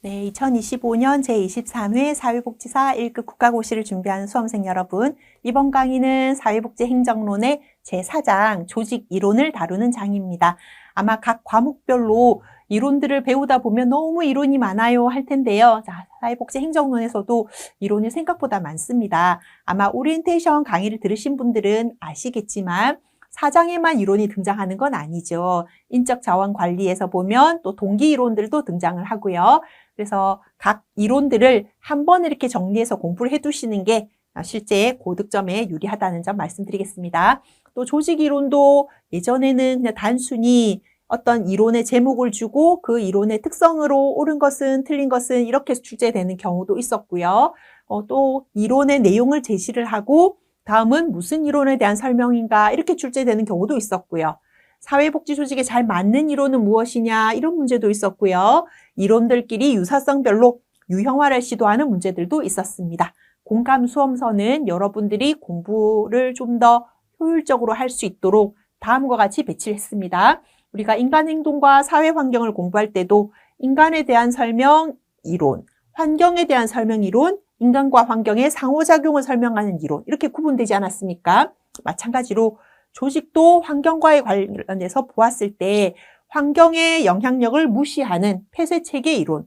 네, 2025년 제23회 사회복지사 1급 국가고시를 준비하는 수험생 여러분, 이번 강의는 사회복지행정론의 제4장 조직 이론을 다루는 장입니다. 아마 각 과목별로 이론들을 배우다 보면 너무 이론이 많아요 할 텐데요. 자, 사회복지행정론에서도 이론이 생각보다 많습니다. 아마 오리엔테이션 강의를 들으신 분들은 아시겠지만 4장에만 이론이 등장하는 건 아니죠. 인적 자원 관리에서 보면 또 동기 이론들도 등장을 하고요. 그래서 각 이론들을 한번 이렇게 정리해서 공부를 해두시는 게 실제 고득점에 유리하다는 점 말씀드리겠습니다. 또 조직 이론도 예전에는 그냥 단순히 어떤 이론의 제목을 주고 그 이론의 특성으로 옳은 것은 틀린 것은 이렇게 출제되는 경우도 있었고요. 또 이론의 내용을 제시를 하고 다음은 무슨 이론에 대한 설명인가 이렇게 출제되는 경우도 있었고요. 사회복지 조직에 잘 맞는 이론은 무엇이냐 이런 문제도 있었고요. 이론들끼리 유사성별로 유형화를 시도하는 문제들도 있었습니다. 공감 수험서는 여러분들이 공부를 좀 더 효율적으로 할 수 있도록 다음과 같이 배치를 했습니다. 우리가 인간 행동과 사회 환경을 공부할 때도 인간에 대한 설명 이론, 환경에 대한 설명 이론, 인간과 환경의 상호작용을 설명하는 이론 이렇게 구분되지 않았습니까? 마찬가지로 조직도 환경과의 관련해서 보았을 때 환경의 영향력을 무시하는 폐쇄체계 이론,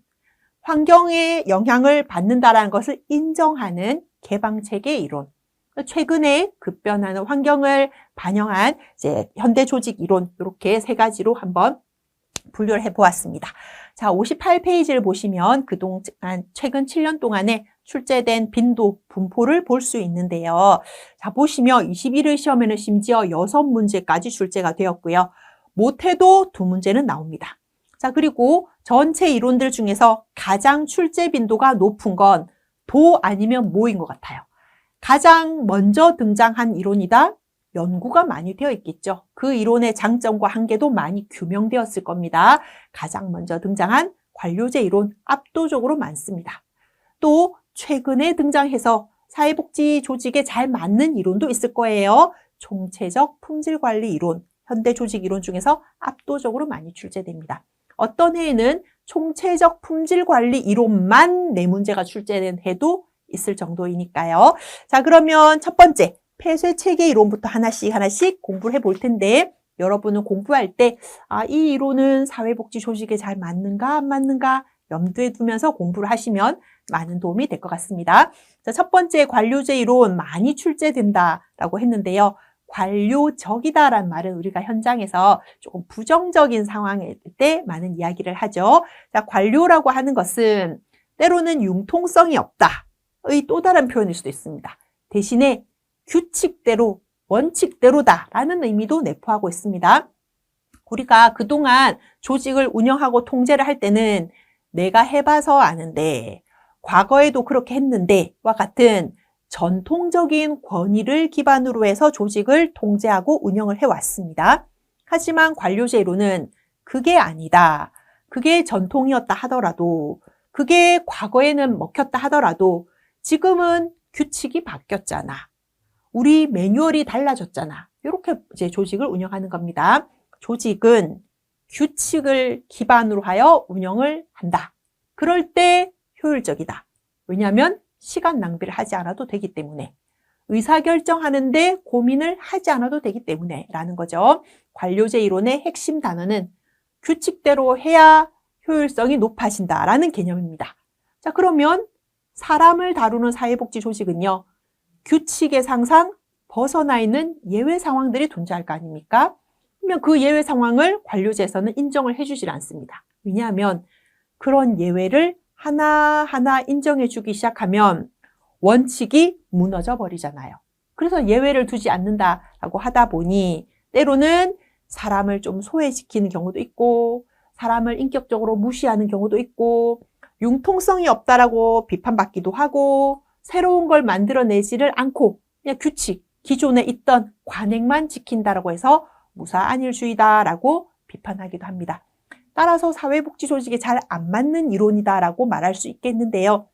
환경의 영향을 받는다라는 것을 인정하는 개방체계 이론, 최근에 급변하는 환경을 반영한 이제 현대 조직 이론 이렇게 세 가지로 한번 분류를 해보았습니다. 자, 58페이지를 보시면 그동안 최근 7년 동안에 출제된 빈도, 분포를 볼 수 있는데요. 자, 보시면 21회 시험에는 심지어 6문제까지 출제가 되었고요. 못해도 2문제는 나옵니다. 자, 그리고 전체 이론들 중에서 가장 출제 빈도가 높은 건 도 아니면 모인 것 같아요. 가장 먼저 등장한 이론이다? 연구가 많이 되어 있겠죠. 그 이론의 장점과 한계도 많이 규명되었을 겁니다. 가장 먼저 등장한 관료제 이론 압도적으로 많습니다. 또 최근에 등장해서 사회복지 조직에 잘 맞는 이론도 있을 거예요. 총체적 품질관리 이론, 현대조직 이론 중에서 압도적으로 많이 출제됩니다. 어떤 해에는 총체적 품질관리 이론만 4문제가 출제된 해도 있을 정도이니까요. 자, 그러면 첫 번째 폐쇄체계 이론부터 하나씩 공부를 해볼 텐데 여러분은 공부할 때 이 이론은 사회복지 조직에 잘 맞는가 안 맞는가 염두에 두면서 공부를 하시면 많은 도움이 될 것 같습니다. 자, 첫 번째 관료제 이론 많이 출제된다라고 했는데요. 관료적이다라는 말은 우리가 현장에서 조금 부정적인 상황일 때 많은 이야기를 하죠. 자, 관료라고 하는 것은 때로는 융통성이 없다의 또 다른 표현일 수도 있습니다. 대신에 규칙대로, 원칙대로다라는 의미도 내포하고 있습니다. 우리가 그동안 조직을 운영하고 통제를 할 때는 내가 해봐서 아는데, 과거에도 그렇게 했는데와 같은 전통적인 권위를 기반으로 해서 조직을 통제하고 운영을 해왔습니다. 하지만 관료제 이론은 그게 아니다. 그게 전통이었다 하더라도, 그게 과거에는 먹혔다 하더라도 지금은 규칙이 바뀌었잖아. 우리 매뉴얼이 달라졌잖아. 이렇게 이제 조직을 운영하는 겁니다. 조직은 규칙을 기반으로 하여 운영을 한다. 그럴 때 효율적이다. 왜냐하면 시간 낭비를 하지 않아도 되기 때문에. 의사결정하는데 고민을 하지 않아도 되기 때문에 라는 거죠. 관료제 이론의 핵심 단어는 규칙대로 해야 효율성이 높아진다라는 개념입니다. 자, 그러면 사람을 다루는 사회복지 조직은요. 규칙의 상상 벗어나 있는 예외 상황들이 존재할 거 아닙니까? 그러면 그 예외 상황을 관료제에서는 인정을 해주질 않습니다. 왜냐하면 그런 예외를 하나하나 인정해 주기 시작하면 원칙이 무너져 버리잖아요. 그래서 예외를 두지 않는다라고 하다 보니 때로는 사람을 좀 소외시키는 경우도 있고 사람을 인격적으로 무시하는 경우도 있고 융통성이 없다라고 비판받기도 하고 새로운 걸 만들어내지를 않고 그냥 규칙, 기존에 있던 관행만 지킨다라고 해서 무사안일주의다라고 비판하기도 합니다. 따라서 사회복지 조직에 잘 안 맞는 이론이다라고 말할 수 있겠는데요.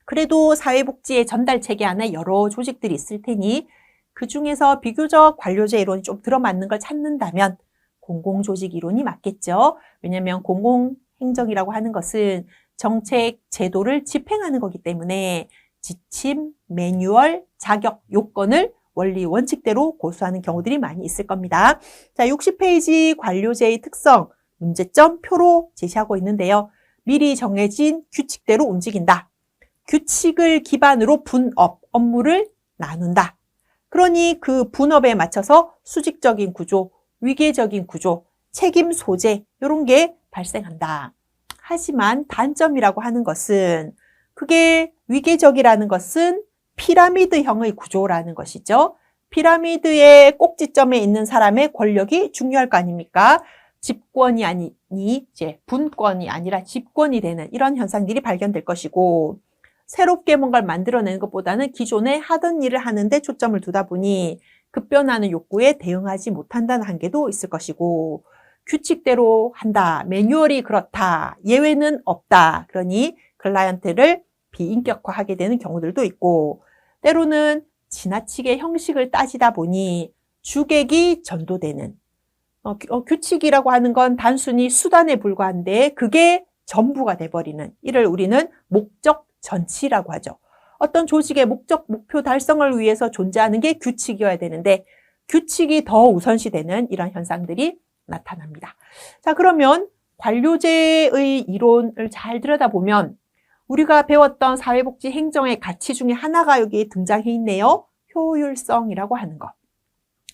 그래도 사회복지의 전달체계 안에 여러 조직들이 있을 테니 그 중에서 비교적 관료제 이론이 좀 들어맞는 걸 찾는다면 공공조직 이론이 맞겠죠. 왜냐하면 공공행정이라고 하는 것은 정책, 제도를 집행하는 거기 때문에 지침, 매뉴얼, 자격, 요건을 원리, 원칙대로 고수하는 경우들이 많이 있을 겁니다. 자, 60페이지 관료제의 특성, 문제점 표로 제시하고 있는데요. 미리 정해진 규칙대로 움직인다. 규칙을 기반으로 분업, 업무를 나눈다. 그러니 그 분업에 맞춰서 수직적인 구조, 위계적인 구조, 책임 소재 이런 게 발생한다. 하지만 단점이라고 하는 것은 그게 위계적이라는 것은 피라미드형의 구조라는 것이죠. 피라미드의 꼭지점에 있는 사람의 권력이 중요할 거 아닙니까? 집권이 아니니 이제 분권이 아니라 집권이 되는 이런 현상들이 발견될 것이고 새롭게 뭔가를 만들어내는 것보다는 기존에 하던 일을 하는데 초점을 두다 보니 급변하는 욕구에 대응하지 못한다는 한계도 있을 것이고 규칙대로 한다, 매뉴얼이 그렇다, 예외는 없다. 그러니 클라이언트를 비인격화하게 되는 경우들도 있고 때로는 지나치게 형식을 따지다 보니 주객이 전도되는 규칙이라고 하는 건 단순히 수단에 불과한데 그게 전부가 돼버리는 이를 우리는 목적 전치라고 하죠. 어떤 조직의 목적, 목표 달성을 위해서 존재하는 게 규칙이어야 되는데 규칙이 더 우선시되는 이런 현상들이 나타납니다. 자, 그러면 관료제의 이론을 잘 들여다보면 우리가 배웠던 사회복지 행정의 가치 중에 하나가 여기 등장해 있네요. 효율성이라고 하는 것.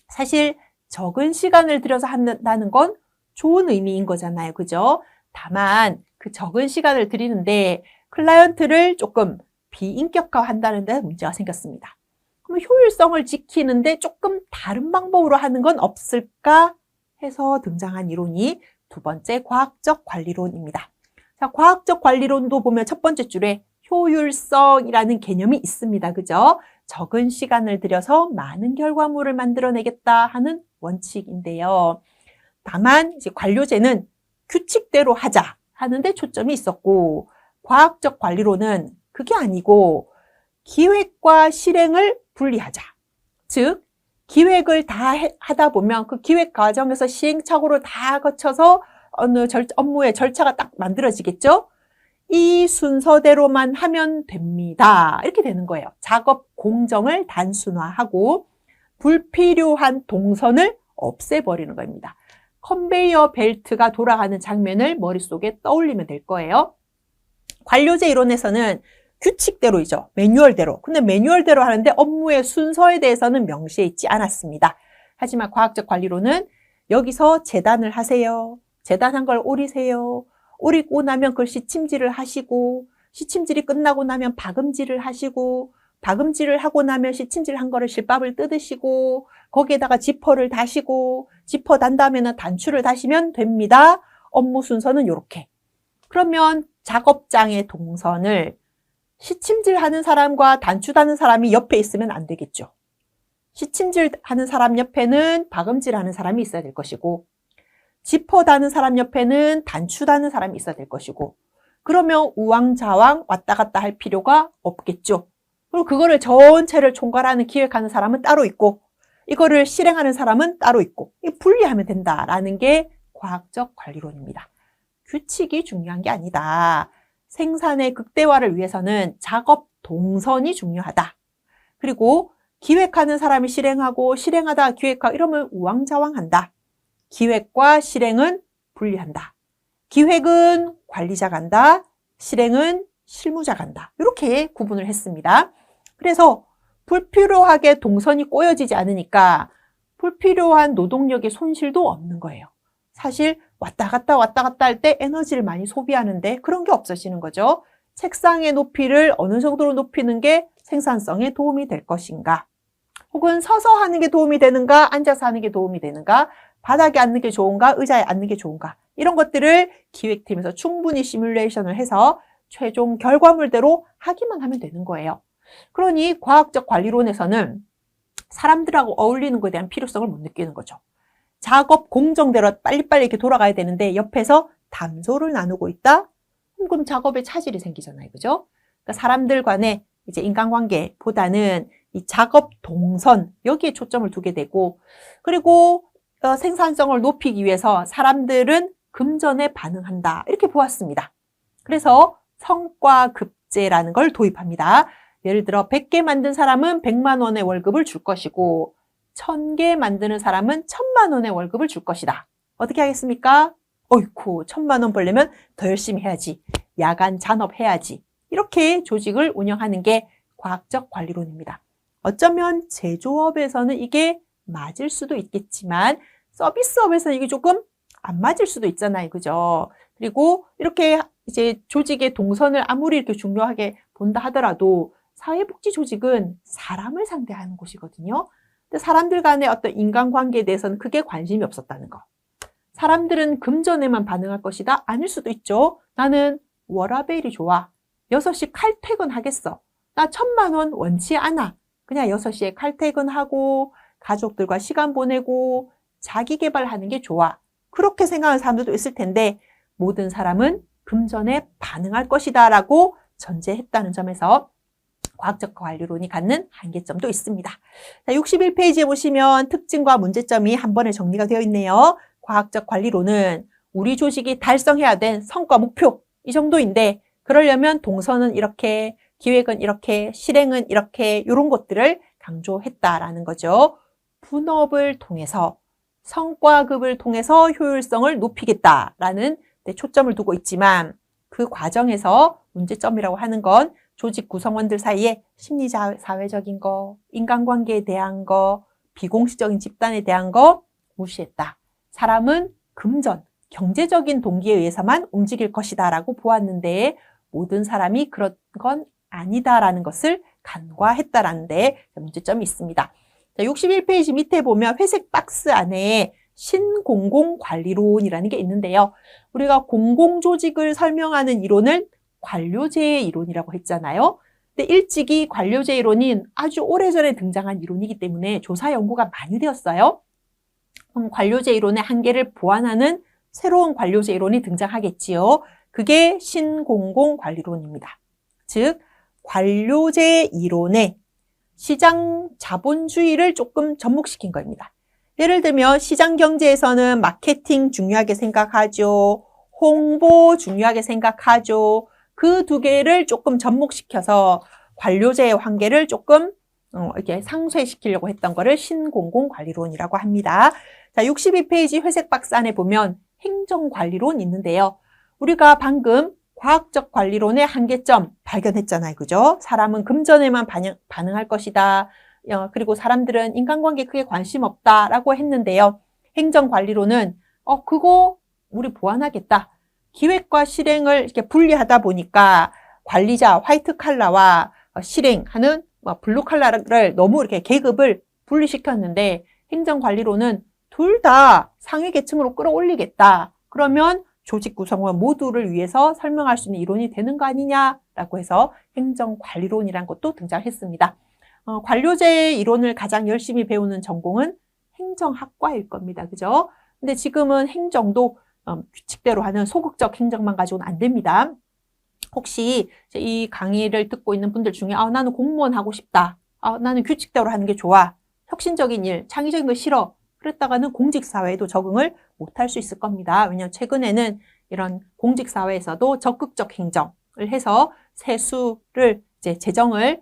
사실 적은 시간을 들여서 한다는 건 좋은 의미인 거잖아요. 그죠? 다만 그 적은 시간을 들이는데 클라이언트를 조금 비인격화한다는 데 문제가 생겼습니다. 그럼 효율성을 지키는데 조금 다른 방법으로 하는 건 없을까 해서 등장한 이론이 두 번째 과학적 관리론입니다. 자, 과학적 관리론도 보면 첫 번째 줄에 효율성이라는 개념이 있습니다. 그죠? 적은 시간을 들여서 많은 결과물을 만들어내겠다 하는 원칙인데요. 다만 이제 관료제는 규칙대로 하자 하는데 초점이 있었고 과학적 관리론은 그게 아니고 기획과 실행을 분리하자. 즉 기획을 다 하다 보면 그 기획 과정에서 시행착오를 다 거쳐서 어느 업무의 절차가 딱 만들어지겠죠? 이 순서대로만 하면 됩니다. 이렇게 되는 거예요. 작업 공정을 단순화하고 불필요한 동선을 없애버리는 겁니다. 컨베이어 벨트가 돌아가는 장면을 머릿속에 떠올리면 될 거예요. 관료제 이론에서는 규칙대로이죠. 매뉴얼대로. 근데 매뉴얼대로 하는데 업무의 순서에 대해서는 명시해 있지 않았습니다. 하지만 과학적 관리론은 여기서 재단을 하세요. 재단한 걸 오리세요. 오리고 나면 그걸 시침질을 하시고 시침질이 끝나고 나면 박음질을 하시고 박음질을 하고 나면 시침질한 거를 실밥을 뜯으시고 거기에다가 지퍼를 다시고 지퍼 단 다음에는 단추를 다시면 됩니다. 업무 순서는 이렇게. 그러면 작업장의 동선을 시침질하는 사람과 단추 다는 사람이 옆에 있으면 안 되겠죠. 시침질하는 사람 옆에는 박음질하는 사람이 있어야 될 것이고 지퍼 다는 사람 옆에는 단추 다는 사람이 있어야 될 것이고 그러면 우왕좌왕 왔다 갔다 할 필요가 없겠죠. 그리고 그거를 전체를 총괄하는 기획하는 사람은 따로 있고 이거를 실행하는 사람은 따로 있고 분리하면 된다라는 게 과학적 관리론입니다. 규칙이 중요한 게 아니다. 생산의 극대화를 위해서는 작업 동선이 중요하다. 그리고 기획하는 사람이 실행하고 실행하다 기획하고 이러면 우왕좌왕한다. 기획과 실행은 분리한다. 기획은 관리자가 한다. 실행은 실무자가 한다. 이렇게 구분을 했습니다. 그래서 불필요하게 동선이 꼬여지지 않으니까 불필요한 노동력의 손실도 없는 거예요. 사실 왔다 갔다 할 때 에너지를 많이 소비하는데 그런 게 없어지는 거죠. 책상의 높이를 어느 정도로 높이는 게 생산성에 도움이 될 것인가? 혹은 서서 하는 게 도움이 되는가? 앉아서 하는 게 도움이 되는가? 바닥에 앉는 게 좋은가? 의자에 앉는 게 좋은가? 이런 것들을 기획팀에서 충분히 시뮬레이션을 해서 최종 결과물대로 하기만 하면 되는 거예요. 그러니 과학적 관리론에서는 사람들하고 어울리는 것에 대한 필요성을 못 느끼는 거죠. 작업 공정대로 빨리빨리 이렇게 돌아가야 되는데 옆에서 담소를 나누고 있다? 그럼 작업에 차질이 생기잖아요. 그죠? 그러니까 사람들 간의 이제 인간관계보다는 이 작업 동선, 여기에 초점을 두게 되고, 그리고 생산성을 높이기 위해서 사람들은 금전에 반응한다. 이렇게 보았습니다. 그래서 성과급제라는 걸 도입합니다. 예를 들어 100개 만든 사람은 100만 원의 월급을 줄 것이고 1000개 만드는 사람은 1000만 원의 월급을 줄 것이다. 어떻게 하겠습니까? 어이쿠, 1000만 원 벌려면 더 열심히 해야지. 야간 잔업해야지. 이렇게 조직을 운영하는 게 과학적 관리론입니다. 어쩌면 제조업에서는 이게 맞을 수도 있겠지만 서비스업에서는 이게 조금 안 맞을 수도 있잖아요. 그죠? 그리고 이렇게 이제 조직의 동선을 아무리 이렇게 중요하게 본다 하더라도 사회복지 조직은 사람을 상대하는 곳이거든요. 근데 사람들 간의 어떤 인간관계에 대해서는 크게 관심이 없었다는 거. 사람들은 금전에만 반응할 것이다? 아닐 수도 있죠. 나는 워라밸이 좋아. 6시 칼퇴근하겠어. 나 1000만 원 원치 않아. 그냥 6시에 칼퇴근하고 가족들과 시간 보내고 자기 개발하는 게 좋아. 그렇게 생각하는 사람들도 있을 텐데 모든 사람은 금전에 반응할 것이다 라고 전제했다는 점에서 과학적 관리론이 갖는 한계점도 있습니다. 자, 61페이지에 보시면 특징과 문제점이 한 번에 정리가 되어 있네요. 과학적 관리론은 우리 조직이 달성해야 된 성과 목표 이 정도인데 그러려면 동선은 이렇게, 기획은 이렇게, 실행은 이렇게 이런 것들을 강조했다라는 거죠. 분업을 통해서 성과급을 통해서 효율성을 높이겠다라는 데 초점을 두고 있지만 그 과정에서 문제점이라고 하는 건 조직 구성원들 사이에 심리사회적인 거, 인간관계에 대한 거, 비공식적인 집단에 대한 거 무시했다. 사람은 금전, 경제적인 동기에 의해서만 움직일 것이다 라고 보았는데 모든 사람이 그런 건 아니다라는 것을 간과했다라는 데 문제점이 있습니다. 자, 61페이지 밑에 보면 회색 박스 안에 신공공관리론이라는 게 있는데요. 우리가 공공조직을 설명하는 이론을 관료제의 이론이라고 했잖아요. 근데 일찍이 관료제 이론은 아주 오래전에 등장한 이론이기 때문에 조사 연구가 많이 되었어요. 그럼 관료제 이론의 한계를 보완하는 새로운 관료제 이론이 등장하겠지요. 그게 신공공관리론입니다. 즉 관료제 이론에 시장 자본주의를 조금 접목시킨 겁니다. 예를 들면 시장 경제에서는 마케팅 중요하게 생각하죠. 홍보 중요하게 생각하죠. 그 두 개를 조금 접목시켜서 관료제의 한계를 조금 이렇게 상쇄시키려고 했던 거를 신공공관리론이라고 합니다. 자, 62페이지 회색 박스 안에 보면 행정관리론 있는데요. 우리가 방금 과학적 관리론의 한계점 발견했잖아요. 그죠? 사람은 금전에만 반응할 것이다. 그리고 사람들은 인간관계에 크게 관심 없다라고 했는데요. 행정관리론은 그거 우리 보완하겠다. 기획과 실행을 이렇게 분리하다 보니까 관리자 화이트 칼라와 실행하는 블루 칼라를 너무 이렇게 계급을 분리시켰는데 행정관리론은 둘 다 상위 계층으로 끌어올리겠다. 그러면 조직 구성원 모두를 위해서 설명할 수 있는 이론이 되는 거 아니냐라고 해서 행정관리론이라는 것도 등장했습니다. 관료제 이론을 가장 열심히 배우는 전공은 행정학과일 겁니다. 그죠? 근데 지금은 행정도 규칙대로 하는 소극적 행정만 가지고는 안 됩니다. 혹시 이 강의를 듣고 있는 분들 중에 나는 공무원 하고 싶다. 나는 규칙대로 하는 게 좋아. 혁신적인 일, 창의적인 거 싫어. 그랬다가는 공직사회에도 적응을 못할 수 있을 겁니다. 왜냐하면 최근에는 이런 공직사회에서도 적극적 행정을 해서 세수를 재정을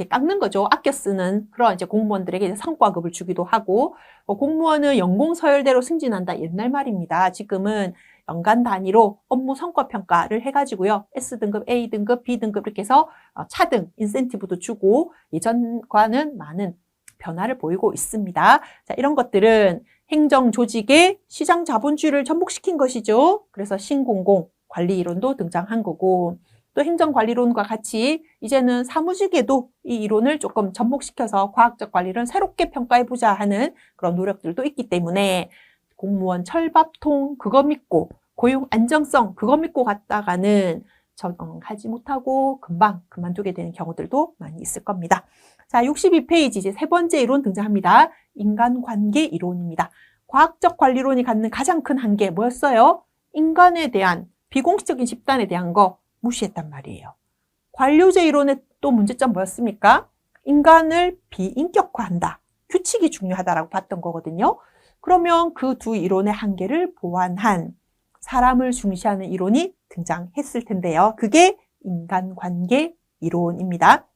깎는 거죠. 아껴 쓰는 그런 공무원들에게 성과급을 주기도 하고 공무원은 연공 서열대로 승진한다 옛날 말입니다. 지금은 연간 단위로 업무 성과 평가를 해가지고요. S등급, A등급, B등급 이렇게 해서 차등, 인센티브도 주고 예전과는 많은 변화를 보이고 있습니다. 자, 이런 것들은 행정 조직의 시장 자본주의를 접목시킨 것이죠. 그래서 신공공 관리 이론도 등장한 거고 또 행정관리론과 같이 이제는 사무직에도 이 이론을 조금 접목시켜서 과학적 관리를 새롭게 평가해보자 하는 그런 노력들도 있기 때문에 공무원 철밥통 그거 믿고 고용 안정성 그거 믿고 갔다가는 적응하지 못하고 금방 그만두게 되는 경우들도 많이 있을 겁니다. 자, 62페이지 이제 세 번째 이론 등장합니다. 인간관계 이론입니다. 과학적 관리론이 갖는 가장 큰 한계 뭐였어요? 인간에 대한 비공식적인 집단에 대한 거 무시했단 말이에요. 관료제 이론의 또 문제점 뭐였습니까? 인간을 비인격화한다. 규칙이 중요하다라고 봤던 거거든요. 그러면 그 두 이론의 한계를 보완한 사람을 중시하는 이론이 등장했을 텐데요. 그게 인간관계 이론입니다.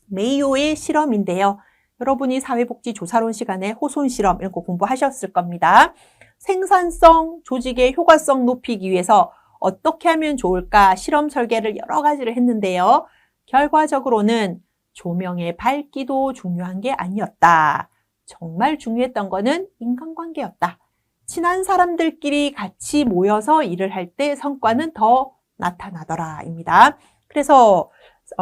메이오의 실험인데요. 여러분이 사회복지조사론 시간에 호손실험 이런 거 공부하셨을 겁니다. 생산성, 조직의 효과성 높이기 위해서 어떻게 하면 좋을까 실험 설계를 여러 가지를 했는데요. 결과적으로는 조명의 밝기도 중요한 게 아니었다. 정말 중요했던 거는 인간관계였다. 친한 사람들끼리 같이 모여서 일을 할 때 성과는 더 나타나더라입니다. 그래서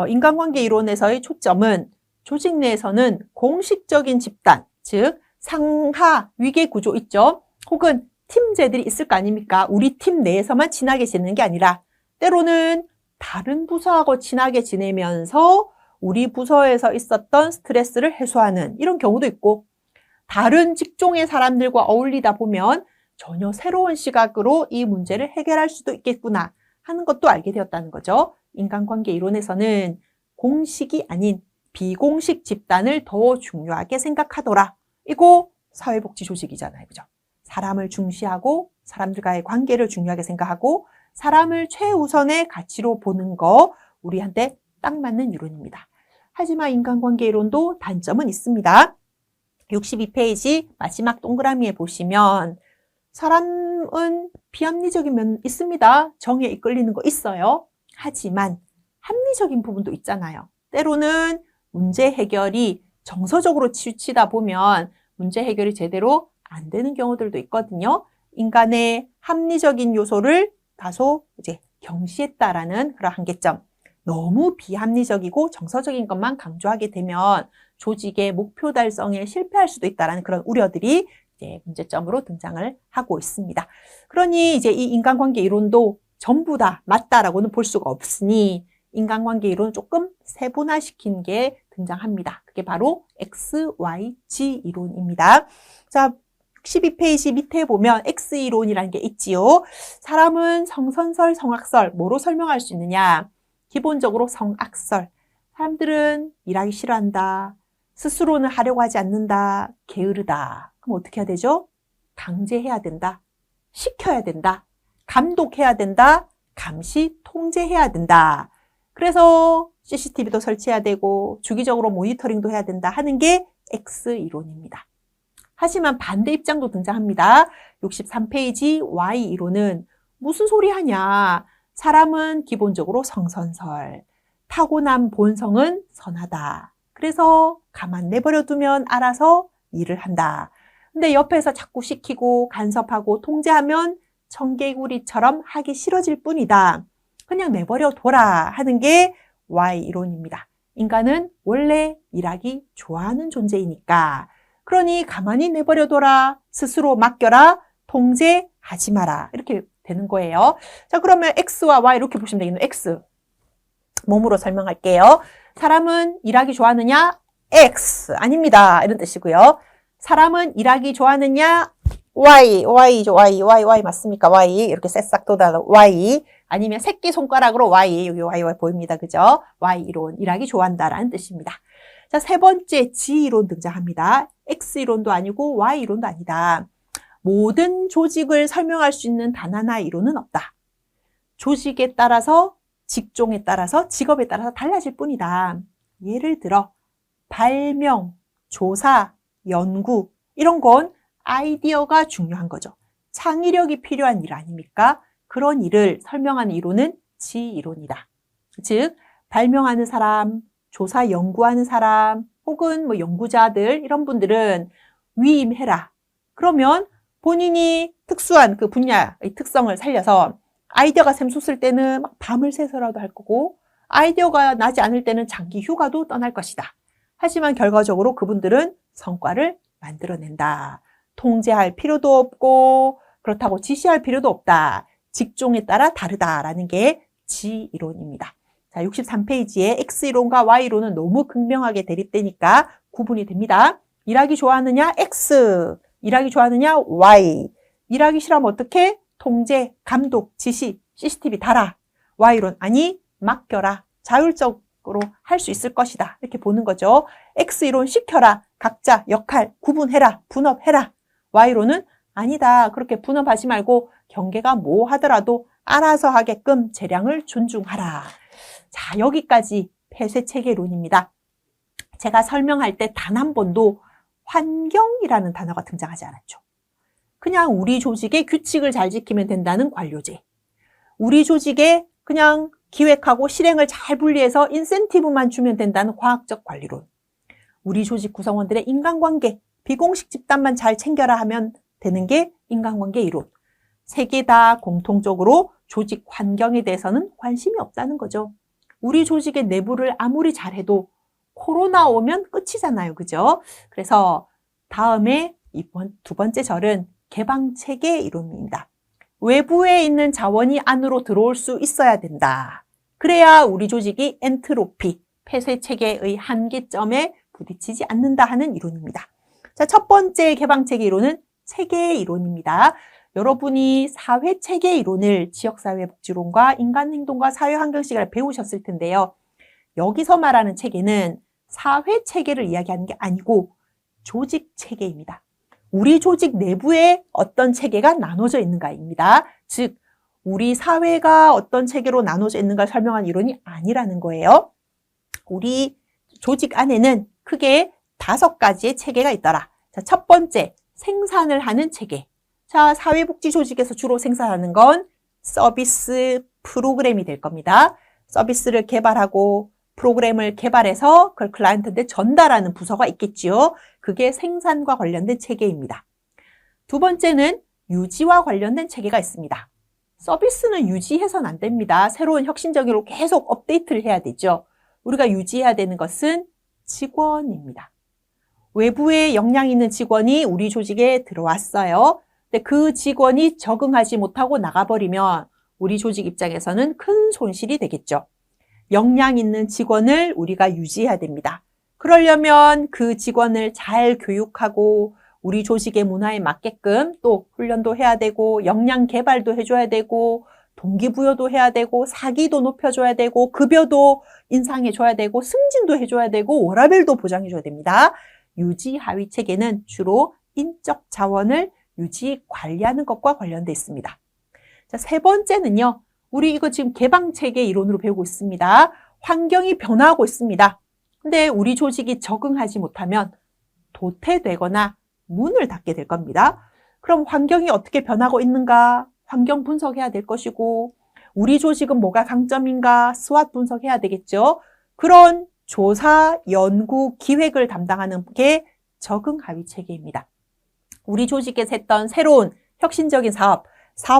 인간관계 이론에서의 초점은 조직 내에서는 공식적인 집단, 즉 상하 위계 구조 있죠. 혹은 팀제들이 있을 거 아닙니까? 우리 팀 내에서만 친하게 지내는 게 아니라 때로는 다른 부서하고 친하게 지내면서 우리 부서에서 있었던 스트레스를 해소하는 이런 경우도 있고, 다른 직종의 사람들과 어울리다 보면 전혀 새로운 시각으로 이 문제를 해결할 수도 있겠구나 하는 것도 알게 되었다는 거죠. 인간관계 이론에서는 공식이 아닌 비공식 집단을 더 중요하게 생각하더라. 이거 사회복지 조직이잖아요. 그죠? 사람을 중시하고 사람들과의 관계를 중요하게 생각하고 사람을 최우선의 가치로 보는 거 우리한테 딱 맞는 이론입니다. 하지만 인간관계 이론도 단점은 있습니다. 62페이지 마지막 동그라미에 보시면 사람은 비합리적인 면 있습니다. 정에 이끌리는 거 있어요. 하지만 합리적인 부분도 있잖아요. 때로는 문제 해결이 정서적으로 치우치다 보면 문제 해결이 제대로 안 되는 경우들도 있거든요. 인간의 합리적인 요소를 다소 이제 경시했다라는 그런 한계점. 너무 비합리적이고 정서적인 것만 강조하게 되면 조직의 목표 달성에 실패할 수도 있다는 그런 우려들이 이제 문제점으로 등장을 하고 있습니다. 그러니 이제 이 인간관계 이론도 전부 다 맞다라고는 볼 수가 없으니 인간관계 이론을 조금 세분화시킨 게 등장합니다. 그게 바로 XYG 이론입니다. 자, 62페이지 밑에 보면 X이론이라는 게 있지요. 사람은 성선설, 성악설 뭐로 설명할 수 있느냐? 기본적으로 성악설. 사람들은 일하기 싫어한다. 스스로는 하려고 하지 않는다. 게으르다. 그럼 어떻게 해야 되죠? 강제해야 된다. 시켜야 된다. 감독해야 된다. 감시, 통제해야 된다. 그래서 CCTV도 설치해야 되고 주기적으로 모니터링도 해야 된다 하는 게 X이론입니다. 하지만 반대 입장도 등장합니다. 63페이지 Y이론은 무슨 소리 하냐. 사람은 기본적으로 성선설. 타고난 본성은 선하다. 그래서 가만 내버려 두면 알아서 일을 한다. 근데 옆에서 자꾸 시키고 간섭하고 통제하면 청개구리처럼 하기 싫어질 뿐이다. 그냥 내버려 둬라 하는 게 Y이론입니다. 인간은 원래 일하기 좋아하는 존재이니까. 그러니 가만히 내버려둬라, 스스로 맡겨라, 통제하지 마라. 이렇게 되는 거예요. 자, 그러면 X와 Y 이렇게 보시면 되겠네요. X. 몸으로 설명할게요. 사람은 일하기 좋아하느냐? X. 아닙니다. 이런 뜻이고요. 사람은 일하기 좋아하느냐? Y죠. Y 맞습니까? Y. 이렇게 새싹 돋아 Y. 아니면 새끼손가락으로 Y. 여기 Y 보입니다. 그죠? Y이론. 일하기 좋아한다라는 뜻입니다. 자, 세 번째 G이론 등장합니다. X이론도 아니고 Y이론도 아니다. 모든 조직을 설명할 수 있는 단 하나의 이론은 없다. 조직에 따라서, 직종에 따라서, 직업에 따라서 달라질 뿐이다. 예를 들어 발명, 조사, 연구 이런 건 아이디어가 중요한 거죠. 창의력이 필요한 일 아닙니까? 그런 일을 설명하는 이론은 G이론이다. 즉 발명하는 사람, 조사 연구하는 사람 혹은 뭐 연구자들 이런 분들은 위임해라. 그러면 본인이 특수한 그 분야의 특성을 살려서 아이디어가 샘솟을 때는 막 밤을 새서라도 할 거고 아이디어가 나지 않을 때는 장기 휴가도 떠날 것이다. 하지만 결과적으로 그분들은 성과를 만들어낸다. 통제할 필요도 없고 그렇다고 지시할 필요도 없다. 직종에 따라 다르다라는 게 G이론입니다. 자, 63페이지에 X이론과 Y이론은 너무 극명하게 대립되니까 구분이 됩니다. 일하기 좋아하느냐? X. 일하기 좋아하느냐? Y. 일하기 싫으면 어떻게? 통제, 감독, 지시, CCTV 달아. Y이론 아니 맡겨라. 자율적으로 할 수 있을 것이다. 이렇게 보는 거죠. X이론 시켜라. 각자 역할 구분해라. 분업해라. Y이론은 아니다. 그렇게 분업하지 말고 경계가 뭐 하더라도 알아서 하게끔 재량을 존중하라. 자, 여기까지 폐쇄체계론입니다. 제가 설명할 때 단 한 번도 환경이라는 단어가 등장하지 않았죠. 그냥 우리 조직의 규칙을 잘 지키면 된다는 관료제. 우리 조직에 그냥 기획하고 실행을 잘 분리해서 인센티브만 주면 된다는 과학적 관리론. 우리 조직 구성원들의 인간관계, 비공식 집단만 잘 챙겨라 하면 되는 게 인간관계 이론. 세 개 다 공통적으로 조직 환경에 대해서는 관심이 없다는 거죠. 우리 조직의 내부를 아무리 잘해도 코로나 오면 끝이잖아요. 그죠? 그래서 다음에 두 번째 절은 개방체계 이론입니다. 외부에 있는 자원이 안으로 들어올 수 있어야 된다. 그래야 우리 조직이 엔트로피, 폐쇄체계의 한계점에 부딪히지 않는다 하는 이론입니다. 자, 첫 번째 개방체계 이론은 체계 이론입니다. 여러분이 사회체계 이론을 지역사회복지론과 인간행동과 사회환경 시간에 배우셨을 텐데요. 여기서 말하는 체계는 사회체계를 이야기하는 게 아니고 조직체계입니다. 우리 조직 내부에 어떤 체계가 나눠져 있는가입니다. 즉, 우리 사회가 어떤 체계로 나눠져 있는가를 설명하는 이론이 아니라는 거예요. 우리 조직 안에는 크게 5가지의 체계가 있더라. 자, 첫 번째, 생산을 하는 체계. 자, 사회복지 조직에서 주로 생산하는 건 서비스 프로그램이 될 겁니다. 서비스를 개발하고 프로그램을 개발해서 그걸 클라이언트한테 전달하는 부서가 있겠지요. 그게 생산과 관련된 체계입니다. 두 번째는 유지와 관련된 체계가 있습니다. 서비스는 유지해서는 안 됩니다. 새로운 혁신적으로 계속 업데이트를 해야 되죠. 우리가 유지해야 되는 것은 직원입니다. 외부에 역량 있는 직원이 우리 조직에 들어왔어요. 근데 그 직원이 적응하지 못하고 나가버리면 우리 조직 입장에서는 큰 손실이 되겠죠. 역량 있는 직원을 우리가 유지해야 됩니다. 그러려면 그 직원을 잘 교육하고 우리 조직의 문화에 맞게끔 또 훈련도 해야 되고 역량 개발도 해줘야 되고 동기부여도 해야 되고 사기도 높여줘야 되고 급여도 인상해줘야 되고 승진도 해줘야 되고 워라밸도 보장해줘야 됩니다. 유지 하위 체계는 주로 인적 자원을 유지 관리하는 것과 관련돼 있습니다. 자, 세 번째는요. 우리 이거 지금 개방체계 이론으로 배우고 있습니다. 환경이 변화하고 있습니다. 근데 우리 조직이 적응하지 못하면 도태되거나 문을 닫게 될 겁니다. 그럼 환경이 어떻게 변하고 있는가? 환경 분석해야 될 것이고 우리 조직은 뭐가 강점인가? 스왓 분석해야 되겠죠. 그런 조사, 연구, 기획을 담당하는 게 적응 하위 체계입니다. 우리 조직에서 했던 새로운 혁신적인 사업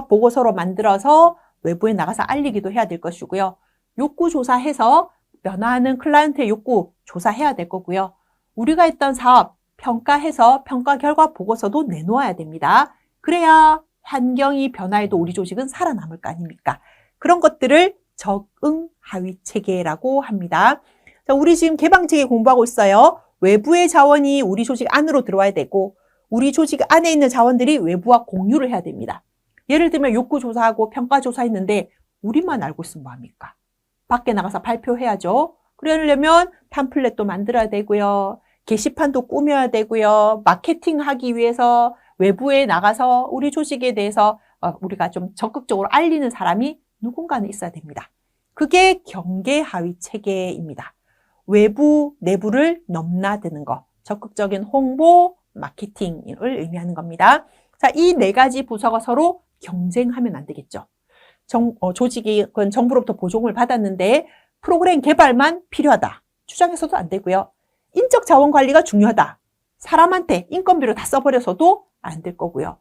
보고서로 만들어서 외부에 나가서 알리기도 해야 될 것이고요. 욕구 조사해서 변화하는 클라이언트의 욕구 조사해야 될 거고요. 우리가 했던 사업 평가해서 평가 결과 보고서도 내놓아야 됩니다. 그래야 환경이 변화해도 우리 조직은 살아남을 거 아닙니까? 그런 것들을 적응 하위 체계라고 합니다. 자, 우리 지금 개방체계 공부하고 있어요. 외부의 자원이 우리 조직 안으로 들어와야 되고 우리 조직 안에 있는 자원들이 외부와 공유를 해야 됩니다. 예를 들면 욕구 조사하고 평가 조사했는데 우리만 알고 있으면 뭐합니까? 밖에 나가서 발표해야죠. 그러려면 팜플렛도 만들어야 되고요. 게시판도 꾸며야 되고요. 마케팅하기 위해서 외부에 나가서 우리 조직에 대해서 우리가 좀 적극적으로 알리는 사람이 누군가는 있어야 됩니다. 그게 경계 하위 체계입니다. 외부, 내부를 넘나드는 거. 적극적인 홍보, 마케팅을 의미하는 겁니다. 자, 이 4가지 부서가 서로 경쟁하면 안 되겠죠. 조직이 정부로부터 보조금을 받았는데 프로그램 개발만 필요하다. 주장해서도 안 되고요. 인적 자원 관리가 중요하다. 사람한테 인건비로 다 써버려서도 안 될 거고요.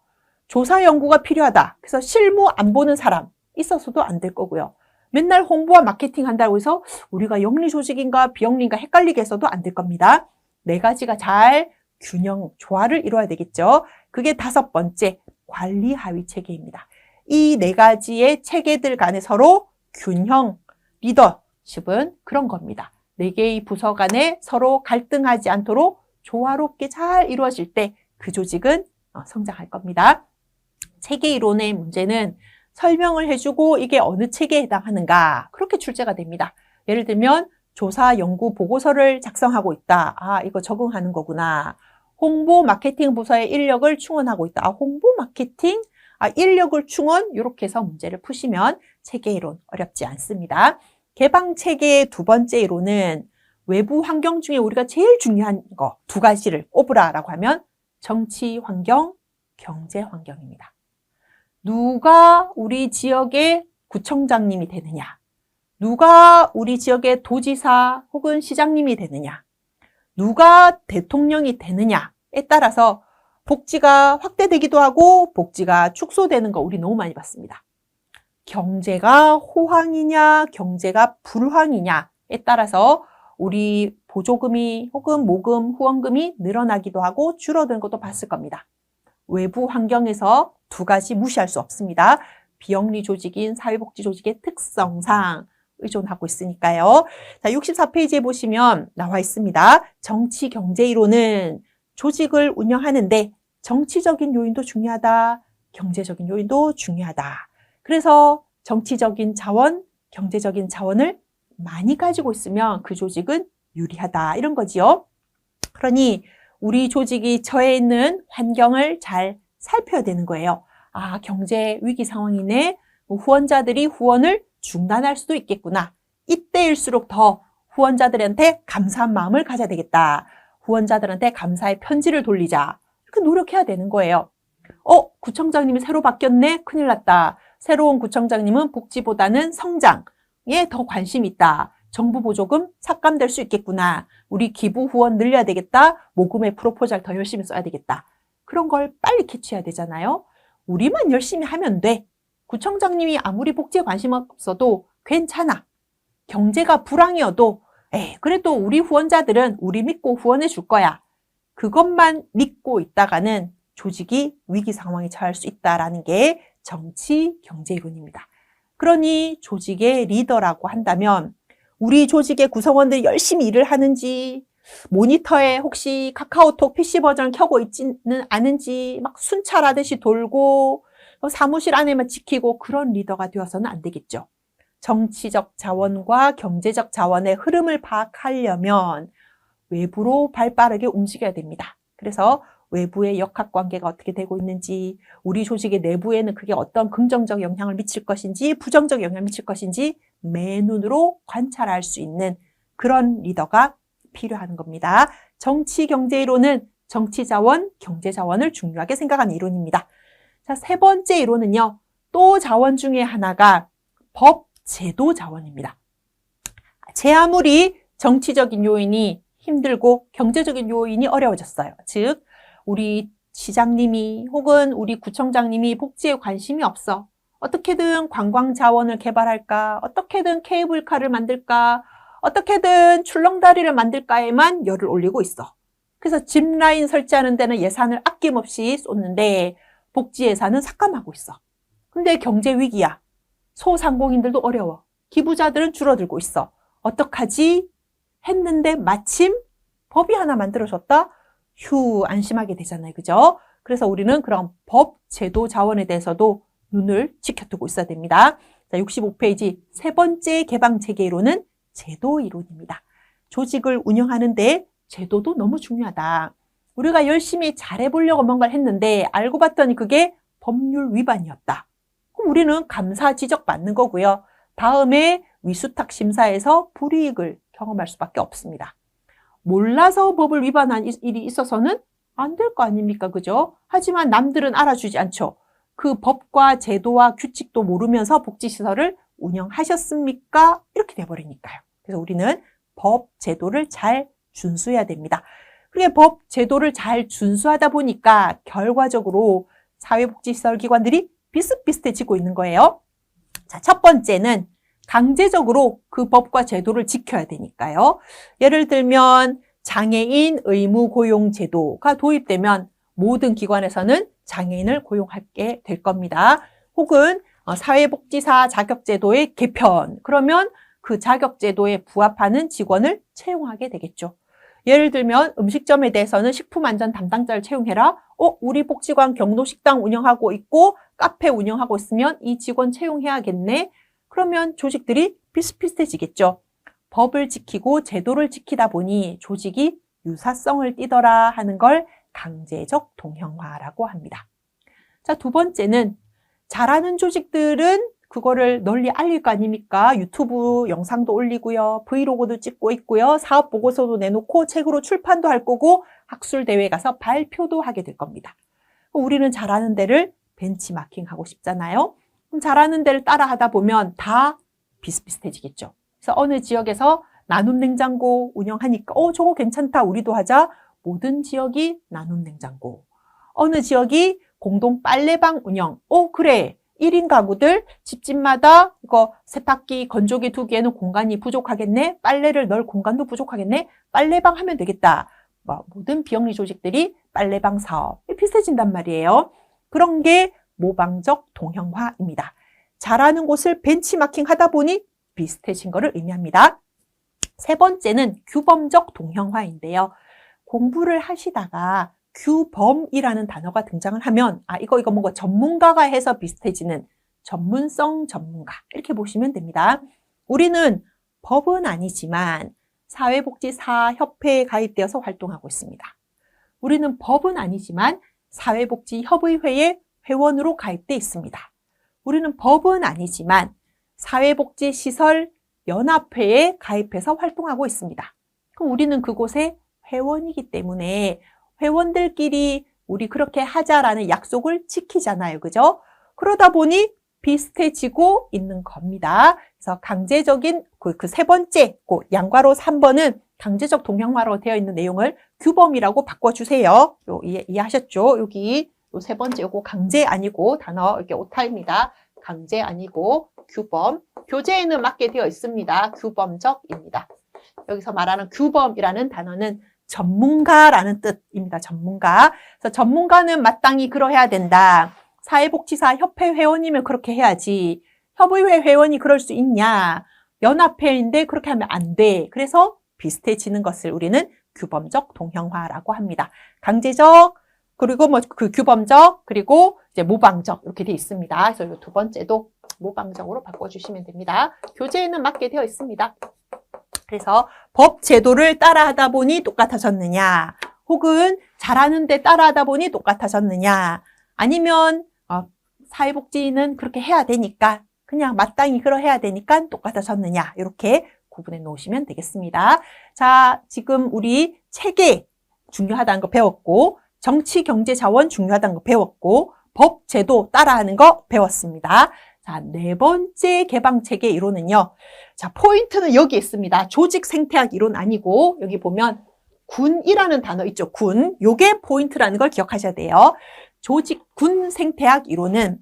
조사 연구가 필요하다. 그래서 실무 안 보는 사람 있어서도 안 될 거고요. 맨날 홍보와 마케팅 한다고 해서 우리가 영리 조직인가 비영리인가 헷갈리게 해서도 안 될 겁니다. 4가지가 잘 균형, 조화를 이루어야 되겠죠. 그게 5번째, 관리 하위 체계입니다. 이 4가지의 체계들 간에 서로 균형, 리더십은 그런 겁니다. 4개의 부서 간에 서로 갈등하지 않도록 조화롭게 잘 이루어질 때 그 조직은 성장할 겁니다. 체계 이론의 문제는 설명을 해주고 이게 어느 체계에 해당하는가 그렇게 출제가 됩니다. 예를 들면 조사 연구 보고서를 작성하고 있다. 아, 이거 적응하는 거구나. 홍보 마케팅 부서의 인력을 충원하고 있다. 홍보 마케팅, 인력을 충원, 이렇게 해서 문제를 푸시면 체계 이론 어렵지 않습니다. 개방 체계의 두 번째 이론은 외부 환경 중에 우리가 제일 중요한 거 두 가지를 꼽으라라고 하면 정치 환경, 경제 환경입니다. 누가 우리 지역의 구청장님이 되느냐, 누가 우리 지역의 도지사 혹은 시장님이 되느냐, 누가 대통령이 되느냐에 따라서 복지가 확대되기도 하고 복지가 축소되는 거 우리 너무 많이 봤습니다. 경제가 호황이냐 경제가 불황이냐에 따라서 우리 보조금이 혹은 모금, 후원금이 늘어나기도 하고 줄어드는 것도 봤을 겁니다. 외부 환경에서 두 가지 무시할 수 없습니다. 비영리 조직인 사회복지 조직의 특성상 의존하고 있으니까요. 자, 64페이지에 보시면 나와 있습니다. 정치 경제 이론은 조직을 운영하는데 정치적인 요인도 중요하다, 경제적인 요인도 중요하다. 그래서 정치적인 자원, 경제적인 자원을 많이 가지고 있으면 그 조직은 유리하다, 이런 거지요. 그러니 우리 조직이 처해 있는 환경을 잘 살펴야 되는 거예요. 경제 위기 상황이네. 후원자들이 후원을 중단할 수도 있겠구나. 이때일수록 더 후원자들한테 감사한 마음을 가져야 되겠다. 후원자들한테 감사의 편지를 돌리자. 이렇게 노력해야 되는 거예요. 구청장님이 새로 바뀌었네? 큰일 났다. 새로운 구청장님은 복지보다는 성장에 더 관심이 있다. 정부 보조금 삭감될 수 있겠구나. 우리 기부 후원 늘려야 되겠다. 모금의 프로포절 더 열심히 써야 되겠다. 그런 걸 빨리 캐치해야 되잖아요. 우리만 열심히 하면 돼. 구청장님이 아무리 복지에 관심 없어도 괜찮아. 경제가 불황이어도 그래도 우리 후원자들은 우리 믿고 후원해 줄 거야. 그것만 믿고 있다가는 조직이 위기 상황에 처할 수 있다는 게 정치 경제 이론입니다. 그러니 조직의 리더라고 한다면 우리 조직의 구성원들이 열심히 일을 하는지, 모니터에 혹시 카카오톡 PC 버전을 켜고 있지는 않은지 막 순찰하듯이 돌고 사무실 안에만 지키고 그런 리더가 되어서는 안 되겠죠. 정치적 자원과 경제적 자원의 흐름을 파악하려면 외부로 발빠르게 움직여야 됩니다. 그래서 외부의 역학관계가 어떻게 되고 있는지, 우리 조직의 내부에는 그게 어떤 긍정적 영향을 미칠 것인지 부정적 영향을 미칠 것인지 맨눈으로 관찰할 수 있는 그런 리더가 필요한 겁니다. 정치 경제 이론은 정치 자원, 경제 자원을 중요하게 생각하는 이론입니다. 자, 세 번째 이론은요. 또 자원 중에 하나가 법, 제도 자원입니다. 제 아무리 정치적인 요인이 힘들고 경제적인 요인이 어려워졌어요. 즉 우리 시장님이 혹은 우리 구청장님이 복지에 관심이 없어. 어떻게든 관광 자원을 개발할까? 어떻게든 케이블카를 만들까? 어떻게든 출렁다리를 만들까에만 열을 올리고 있어. 그래서 짚라인 설치하는 데는 예산을 아낌없이 쏟는데 복지 예산은 삭감하고 있어. 근데 경제 위기야. 소상공인들도 어려워. 기부자들은 줄어들고 있어. 어떡하지? 했는데 마침 법이 하나 만들어졌다? 안심하게 되잖아요. 그죠? 그래서 우리는 그런 법, 제도, 자원에 대해서도 눈을 지켜두고 있어야 됩니다. 자, 65페이지 세 번째 개방 체계 이론은 제도 이론입니다. 조직을 운영하는데 제도도 너무 중요하다. 우리가 열심히 잘해보려고 뭔가를 했는데 알고 봤더니 그게 법률 위반이었다. 그럼 우리는 감사 지적받는 거고요. 다음에 위수탁 심사에서 불이익을 경험할 수밖에 없습니다. 몰라서 법을 위반한 일이 있어서는 안 될 거 아닙니까? 그죠? 하지만 남들은 알아주지 않죠. 그 법과 제도와 규칙도 모르면서 복지시설을 운영하셨습니까? 이렇게 돼버리니까요. 그래서 우리는 법, 제도를 잘 준수해야 됩니다. 그게 법, 제도를 잘 준수하다 보니까 결과적으로 사회복지시설 기관들이 비슷비슷해지고 있는 거예요. 자, 첫 번째는 강제적으로 그 법과 제도를 지켜야 되니까요. 예를 들면 장애인 의무 고용 제도가 도입되면 모든 기관에서는 장애인을 고용하게 될 겁니다. 혹은 사회복지사 자격제도의 개편, 그러면 그 자격제도에 부합하는 직원을 채용하게 되겠죠. 예를 들면 음식점에 대해서는 식품안전 담당자를 채용해라. 우리 복지관 경로식당 운영하고 있고 카페 운영하고 있으면 이 직원 채용해야겠네. 그러면 조직들이 비슷비슷해지겠죠. 법을 지키고 제도를 지키다 보니 조직이 유사성을 띠더라 하는 걸 강제적 동형화라고 합니다. 자, 두 번째는 잘하는 조직들은 그거를 널리 알릴 거 아닙니까? 유튜브 영상도 올리고요. 브이로그도 찍고 있고요. 사업 보고서도 내놓고 책으로 출판도 할 거고 학술 대회 가서 발표도 하게 될 겁니다. 우리는 잘하는 데를 벤치마킹하고 싶잖아요. 그럼 잘하는 데를 따라 하다 보면 다 비슷비슷해지겠죠. 그래서 어느 지역에서 나눔 냉장고 운영하니까 저거 괜찮다. 우리도 하자. 모든 지역이 나눔 냉장고. 어느 지역이 공동 빨래방 운영. 그래. 1인 가구들 집집마다 이거 세탁기, 건조기 두기에는 공간이 부족하겠네. 빨래를 넣을 공간도 부족하겠네. 빨래방 하면 되겠다. 모든 비영리 조직들이 빨래방 사업 비슷해진단 말이에요. 그런 게 모방적 동형화입니다. 잘하는 곳을 벤치마킹 하다 보니 비슷해진 것을 의미합니다. 세 번째는 규범적 동형화인데요. 공부를 하시다가 규범이라는 단어가 등장을 하면 이거 뭔가 전문가가 해서 비슷해지는 전문성 전문가 이렇게 보시면 됩니다. 우리는 법은 아니지만 사회복지사협회에 가입되어서 활동하고 있습니다. 우리는 법은 아니지만 사회복지협의회에 회원으로 가입돼 있습니다. 우리는 법은 아니지만 사회복지시설연합회에 가입해서 활동하고 있습니다. 그럼 우리는 그곳의 회원이기 때문에 회원들끼리 우리 그렇게 하자라는 약속을 지키잖아요. 그죠? 그러다 보니 비슷해지고 있는 겁니다. 그래서 강제적인 그 세 번째, 양괄호 3번은 강제적 동형화로 되어 있는 내용을 규범이라고 바꿔주세요. 이해하셨죠? 여기 세 번째 요거 강제 아니고 단어 이렇게 오타입니다. 강제 아니고 규범. 교재에는 맞게 되어 있습니다. 규범적입니다. 여기서 말하는 규범이라는 단어는 전문가라는 뜻입니다. 전문가. 그래서 전문가는 마땅히 그러해야 된다. 사회복지사 협회 회원이면 그렇게 해야지. 협의회 회원이 그럴 수 있냐. 연합회인데 그렇게 하면 안 돼. 그래서 비슷해지는 것을 우리는 규범적 동형화라고 합니다. 강제적, 그리고 그 규범적, 그리고 이제 모방적 이렇게 되어 있습니다. 그래서 이 두 번째도 모방적으로 바꿔주시면 됩니다. 교재에는 맞게 되어 있습니다. 그래서 법 제도를 따라하다 보니 똑같아졌느냐, 혹은 잘하는데 따라하다 보니 똑같아졌느냐, 아니면 사회복지는 그렇게 해야 되니까 그냥 마땅히 그러해야 되니까 똑같아졌느냐, 이렇게 구분해 놓으시면 되겠습니다. 자, 지금 우리 체계 중요하다는 거 배웠고, 정치, 경제, 자원 중요하다는 거 배웠고, 법, 제도 따라하는 거 배웠습니다. 자, 네 번째 개방체계 이론은요. 자, 포인트는 여기 있습니다. 조직 생태학 이론 아니고, 여기 보면 군이라는 단어 있죠. 군. 요게 포인트라는 걸 기억하셔야 돼요. 조직, 군 생태학 이론은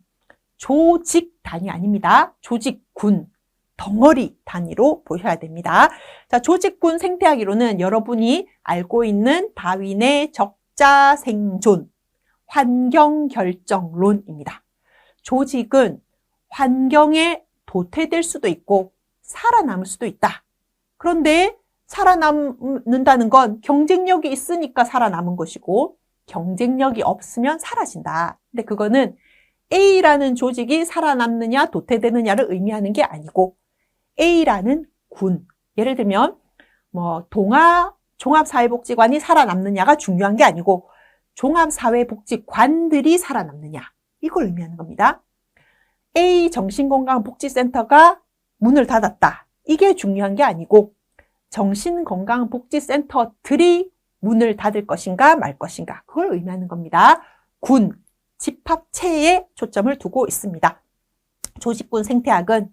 조직 단위 아닙니다. 조직, 군, 덩어리 단위로 보셔야 됩니다. 자, 조직군 생태학 이론은 여러분이 알고 있는 다윈의 적자 생존, 환경 결정론입니다. 조직은 환경에 도태될 수도 있고 살아남을 수도 있다. 그런데 살아남는다는 건 경쟁력이 있으니까 살아남은 것이고 경쟁력이 없으면 사라진다. 근데 그거는 A라는 조직이 살아남느냐 도태되느냐를 의미하는 게 아니고 A라는 군, 예를 들면 종합사회복지관이 살아남느냐가 중요한 게 아니고 종합사회복지관들이 살아남느냐, 이걸 의미하는 겁니다. A 정신건강복지센터가 문을 닫았다. 이게 중요한 게 아니고 정신건강복지센터들이 문을 닫을 것인가 말 것인가, 그걸 의미하는 겁니다. 군, 집합체에 초점을 두고 있습니다. 조직군 생태학은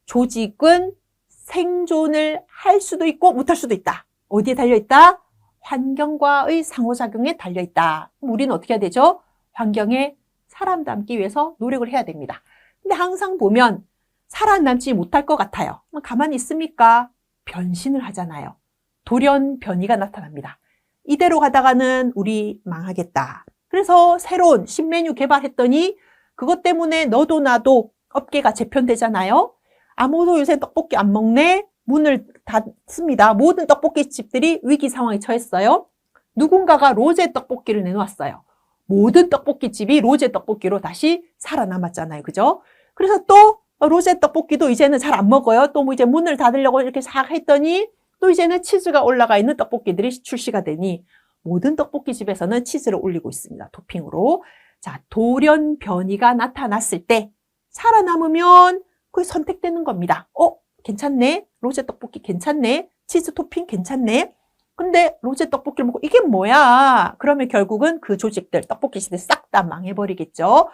조직은 생존을 할 수도 있고 못할 수도 있다. 어디에 달려있다? 환경과의 상호작용에 달려있다. 우리는 어떻게 해야 되죠? 환경에 살아남기 위해서 노력을 해야 됩니다. 근데 항상 보면 살아남지 못할 것 같아요. 가만히 있습니까? 변신을 하잖아요. 돌연변이가 나타납니다. 이대로 가다가는 우리 망하겠다. 그래서 새로운 신메뉴 개발했더니 그것 때문에 너도 나도 업계가 재편되잖아요. 아무도 요새 떡볶이 안 먹네. 문을 닫습니다. 모든 떡볶이 집들이 위기 상황에 처했어요. 누군가가 로제 떡볶이를 내놓았어요. 모든 떡볶이 집이 로제 떡볶이로 다시 살아남았잖아요. 그죠? 그래서 또 로제 떡볶이도 이제는 잘 안 먹어요. 또 이제 문을 닫으려고 이렇게 싹 했더니 또 이제는 치즈가 올라가 있는 떡볶이들이 출시가 되니 모든 떡볶이 집에서는 치즈를 올리고 있습니다. 토핑으로. 자, 돌연변이가 나타났을 때 살아남으면 그게 선택되는 겁니다. 괜찮네. 로제 떡볶이 괜찮네. 치즈 토핑 괜찮네. 근데 로제 떡볶이를 먹고 이게 뭐야? 그러면 결국은 그 조직들, 떡볶이 시대 싹 다 망해버리겠죠.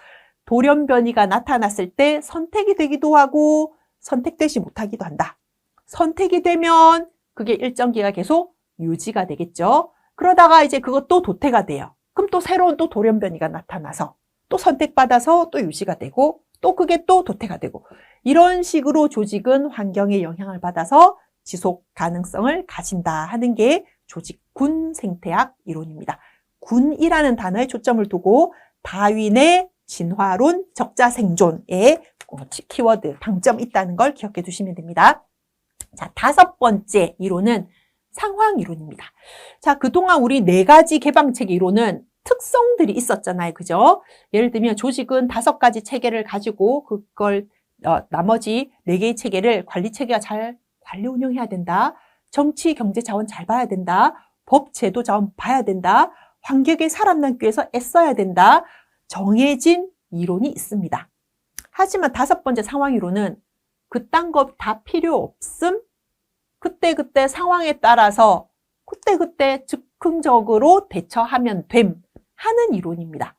돌연변이가 나타났을 때 선택이 되기도 하고 선택되지 못하기도 한다. 선택이 되면 그게 일정 기간 계속 유지가 되겠죠. 그러다가 이제 그것도 도태가 돼요. 그럼 또 새로운 또 돌연변이가 나타나서 또 선택받아서 또 유지가 되고 또 그게 또 도태가 되고 이런 식으로 조직은 환경의 영향을 받아서 지속 가능성을 가진다 하는 게 조직군 생태학 이론입니다. 군이라는 단어에 초점을 두고 다윈의 진화론 적자생존에 키워드, 방점이 있다는 걸 기억해 두시면 됩니다. 자, 5번째 이론은 상황이론입니다. 자, 그동안 우리 4가지 개방체계 이론은 특성들이 있었잖아요. 그죠? 예를 들면 조직은 5가지 체계를 가지고 그걸 나머지 4개의 체계를 관리체계가 잘 관리 운영해야 된다. 정치, 경제, 자원 잘 봐야 된다. 법, 제도, 자원 봐야 된다. 환경에 살아남기 위해서 애써야 된다. 정해진 이론이 있습니다. 하지만 5번째 상황이론은 그딴 거 다 필요 없음. 그때그때 상황에 따라서 그때그때 즉흥적으로 대처하면 됨 하는 이론입니다.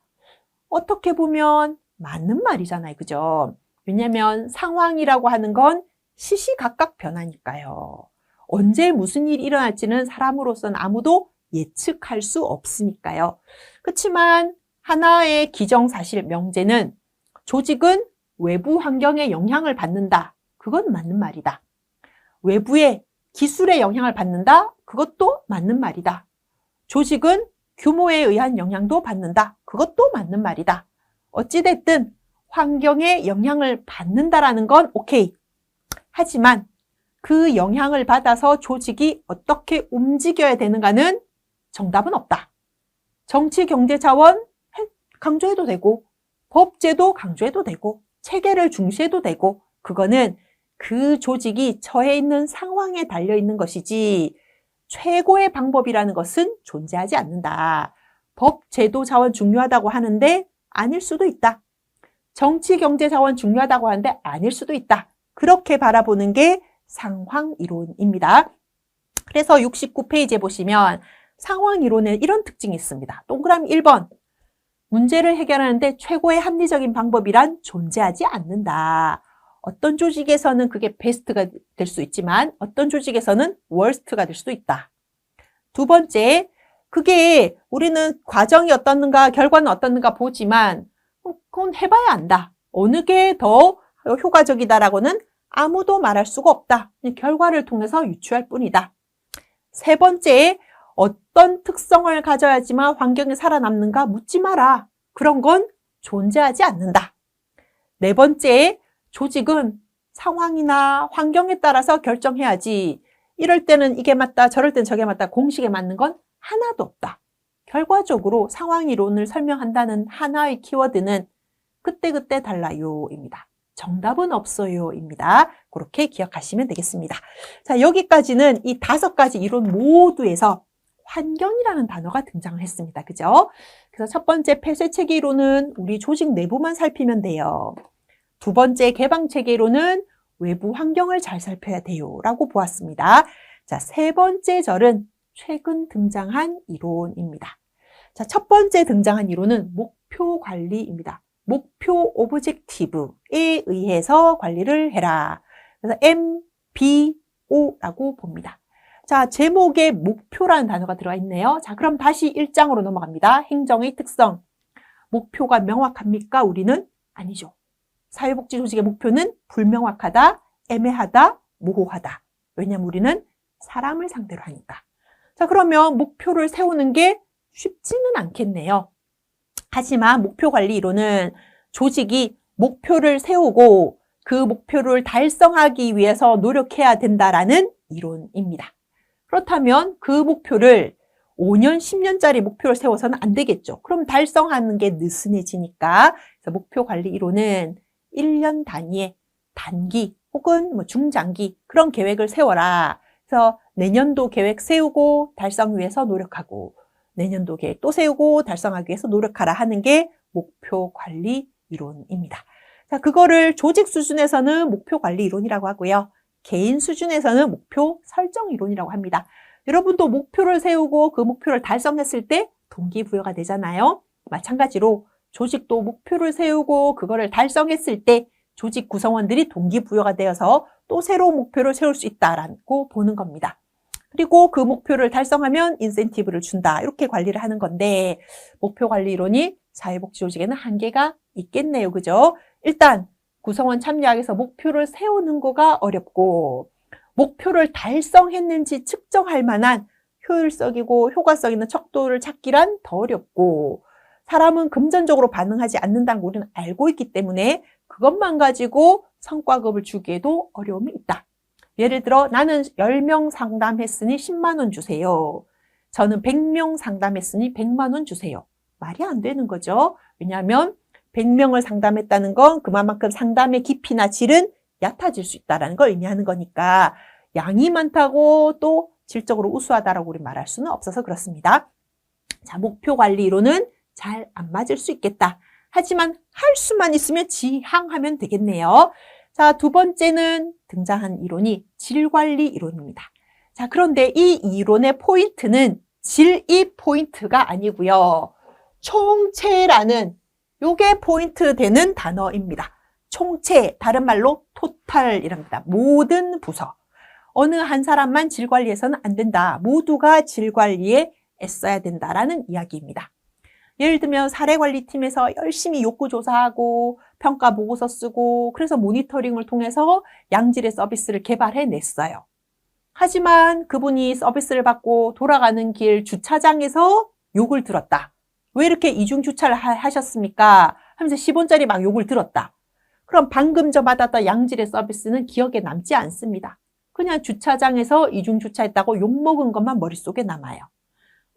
어떻게 보면 맞는 말이잖아요. 그죠? 왜냐하면 상황이라고 하는 건 시시각각 변하니까요. 언제 무슨 일이 일어날지는 사람으로서는 아무도 예측할 수 없으니까요. 그렇지만 하나의 기정사실 명제는 조직은 외부 환경의 영향을 받는다. 그건 맞는 말이다. 외부의 기술의 영향을 받는다. 그것도 맞는 말이다. 조직은 규모에 의한 영향도 받는다. 그것도 맞는 말이다. 어찌됐든 환경의 영향을 받는다라는 건 오케이. 하지만 그 영향을 받아서 조직이 어떻게 움직여야 되는가는 정답은 없다. 정치, 경제, 자원 강조해도 되고 법, 제도 강조해도 되고 체계를 중시해도 되고 그거는 그 조직이 처해 있는 상황에 달려 있는 것이지 최고의 방법이라는 것은 존재하지 않는다. 법, 제도, 자원 중요하다고 하는데 아닐 수도 있다. 정치, 경제, 자원 중요하다고 하는데 아닐 수도 있다. 그렇게 바라보는 게 상황이론입니다. 그래서 69페이지에 보시면 상황이론에는 이런 특징이 있습니다. 동그라미 1번. 문제를 해결하는데 최고의 합리적인 방법이란 존재하지 않는다. 어떤 조직에서는 그게 베스트가 될 수 있지만 어떤 조직에서는 월스트가 될 수도 있다. 2번째, 그게 우리는 과정이 어떻는가 결과는 어떻는가 보지만 그건 해봐야 안다. 어느 게 더 효과적이다라고는 아무도 말할 수가 없다. 결과를 통해서 유추할 뿐이다. 3번째, 어떤 특성을 가져야지만 환경에 살아남는가 묻지 마라. 그런 건 존재하지 않는다. 4번째, 조직은 상황이나 환경에 따라서 결정해야지. 이럴 때는 이게 맞다, 저럴 때는 저게 맞다, 공식에 맞는 건 하나도 없다. 결과적으로 상황이론을 설명한다는 하나의 키워드는 그때그때 달라요입니다. 정답은 없어요입니다. 그렇게 기억하시면 되겠습니다. 자, 여기까지는 이 5가지 이론 모두에서 환경이라는 단어가 등장을 했습니다. 그죠? 그래서 첫 번째 폐쇄체계 이론은 우리 조직 내부만 살피면 돼요. 2번째 개방체계 이론은 외부 환경을 잘 살펴야 돼요. 라고 보았습니다. 자, 3번째 절은 최근 등장한 이론입니다. 자, 첫 번째 등장한 이론은 목표 관리입니다. 목표 오브젝티브에 의해서 관리를 해라. 그래서 MBO라고 봅니다. 자, 제목에 목표라는 단어가 들어가 있네요. 자, 그럼 다시 1장으로 넘어갑니다. 행정의 특성. 목표가 명확합니까? 우리는 아니죠. 사회복지 조직의 목표는 불명확하다, 애매하다, 모호하다. 왜냐하면 우리는 사람을 상대로 하니까. 자, 그러면 목표를 세우는 게 쉽지는 않겠네요. 하지만 목표 관리 이론은 조직이 목표를 세우고 그 목표를 달성하기 위해서 노력해야 된다라는 이론입니다. 그렇다면 그 목표를 5년, 10년짜리 목표를 세워서는 안 되겠죠. 그럼 달성하는 게 느슨해지니까. 그래서 목표 관리 이론은 1년 단위의 단기 혹은 뭐 중장기 그런 계획을 세워라. 그래서 내년도 계획 세우고 달성 위해서 노력하고 내년도 계획 또 세우고 달성하기 위해서 노력하라 하는 게 목표 관리 이론입니다. 자, 그거를 조직 수준에서는 목표 관리 이론이라고 하고요. 개인 수준에서는 목표 설정 이론이라고 합니다. 여러분도 목표를 세우고 그 목표를 달성했을 때 동기부여가 되잖아요. 마찬가지로 조직도 목표를 세우고 그거를 달성했을 때 조직 구성원들이 동기부여가 되어서 또 새로운 목표를 세울 수 있다라고 보는 겁니다. 그리고 그 목표를 달성하면 인센티브를 준다. 이렇게 관리를 하는 건데 목표 관리 이론이 사회복지 조직에는 한계가 있겠네요. 그죠? 일단 구성원 참여하기 위해서 목표를 세우는 거가 어렵고 목표를 달성했는지 측정할 만한 효율적이고 효과성 있는 척도를 찾기란 더 어렵고 사람은 금전적으로 반응하지 않는다는 걸 우리는 알고 있기 때문에 그것만 가지고 성과급을 주기에도 어려움이 있다. 예를 들어 나는 10명 상담했으니 10만 원 주세요. 저는 100명 상담했으니 100만 원 주세요. 말이 안 되는 거죠. 왜냐하면 100명을 상담했다는 건 그만큼 상담의 깊이나 질은 얕아질 수 있다는 걸 의미하는 거니까 양이 많다고 또 질적으로 우수하다라고 우리 말할 수는 없어서 그렇습니다. 자, 목표 관리 이론은 잘 안 맞을 수 있겠다. 하지만 할 수만 있으면 지향하면 되겠네요. 자, 두 번째는 등장한 이론이 질관리 이론입니다. 자, 그런데 이 이론의 포인트는 질이 포인트가 아니고요. 총체라는 요게 포인트 되는 단어입니다. 총체, 다른 말로 토탈이랍니다. 모든 부서. 어느 한 사람만 질 관리해서는 안 된다. 모두가 질 관리에 애써야 된다라는 이야기입니다. 예를 들면 사례관리팀에서 열심히 욕구조사하고 평가 보고서 쓰고 그래서 모니터링을 통해서 양질의 서비스를 개발해냈어요. 하지만 그분이 서비스를 받고 돌아가는 길 주차장에서 욕을 들었다. 왜 이렇게 이중주차를 하셨습니까? 하면서 10원짜리 막 욕을 들었다. 그럼 방금 저 받았던 양질의 서비스는 기억에 남지 않습니다. 그냥 주차장에서 이중주차했다고 욕먹은 것만 머릿속에 남아요.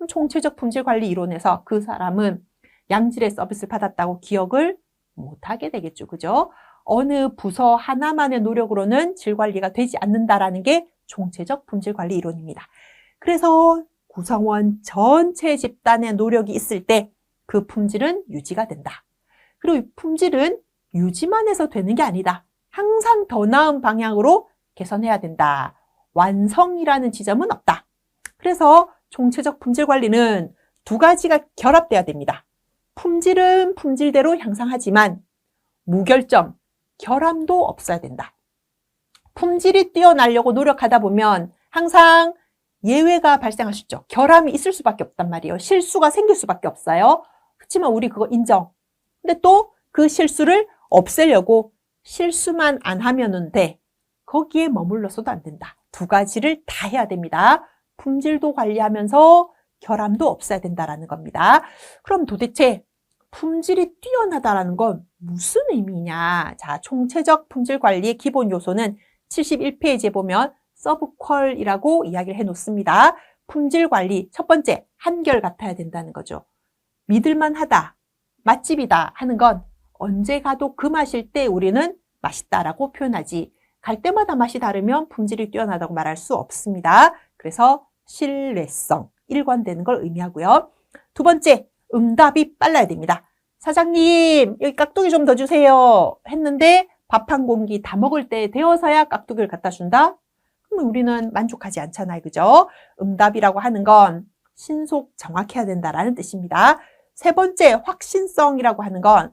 총체적 품질관리 이론에서 그 사람은 양질의 서비스를 받았다고 기억을 못하게 되겠죠. 그죠? 어느 부서 하나만의 노력으로는 질관리가 되지 않는다라는 게 총체적 품질관리 이론입니다. 그래서 구성원 전체 집단의 노력이 있을 때 그 품질은 유지가 된다. 그리고 이 품질은 유지만 해서 되는 게 아니다. 항상 더 나은 방향으로 개선해야 된다. 완성이라는 지점은 없다. 그래서 총체적 품질 관리는 두 가지가 결합돼야 됩니다. 품질은 품질대로 향상하지만 무결점, 결함도 없어야 된다. 품질이 뛰어나려고 노력하다 보면 항상 예외가 발생할 수 있죠. 결함이 있을 수밖에 없단 말이에요. 실수가 생길 수밖에 없어요. 그렇지만 우리 그거 인정. 근데 또 그 실수를 없애려고 실수만 안 하면은 돼. 거기에 머물러서도 안 된다. 두 가지를 다 해야 됩니다. 품질도 관리하면서 결함도 없어야 된다라는 겁니다. 그럼 도대체 품질이 뛰어나다라는 건 무슨 의미냐? 자, 총체적 품질 관리의 기본 요소는 71페이지에 보면 서브퀄이라고 이야기를 해놓습니다. 품질 관리 첫 번째 한결같아야 된다는 거죠. 믿을만하다, 맛집이다 하는 건 언제 가도 그 맛일 때 우리는 맛있다라고 표현하지 갈 때마다 맛이 다르면 품질이 뛰어나다고 말할 수 없습니다. 그래서 신뢰성, 일관되는 걸 의미하고요. 두 번째, 응답이 빨라야 됩니다. 사장님, 여기 깍두기 좀 더 주세요 했는데 밥 한 공기 다 먹을 때 되어서야 깍두기를 갖다 준다? 그러면 우리는 만족하지 않잖아요. 그죠? 응답이라고 하는 건 신속 정확해야 된다라는 뜻입니다. 세 번째, 확신성이라고 하는 건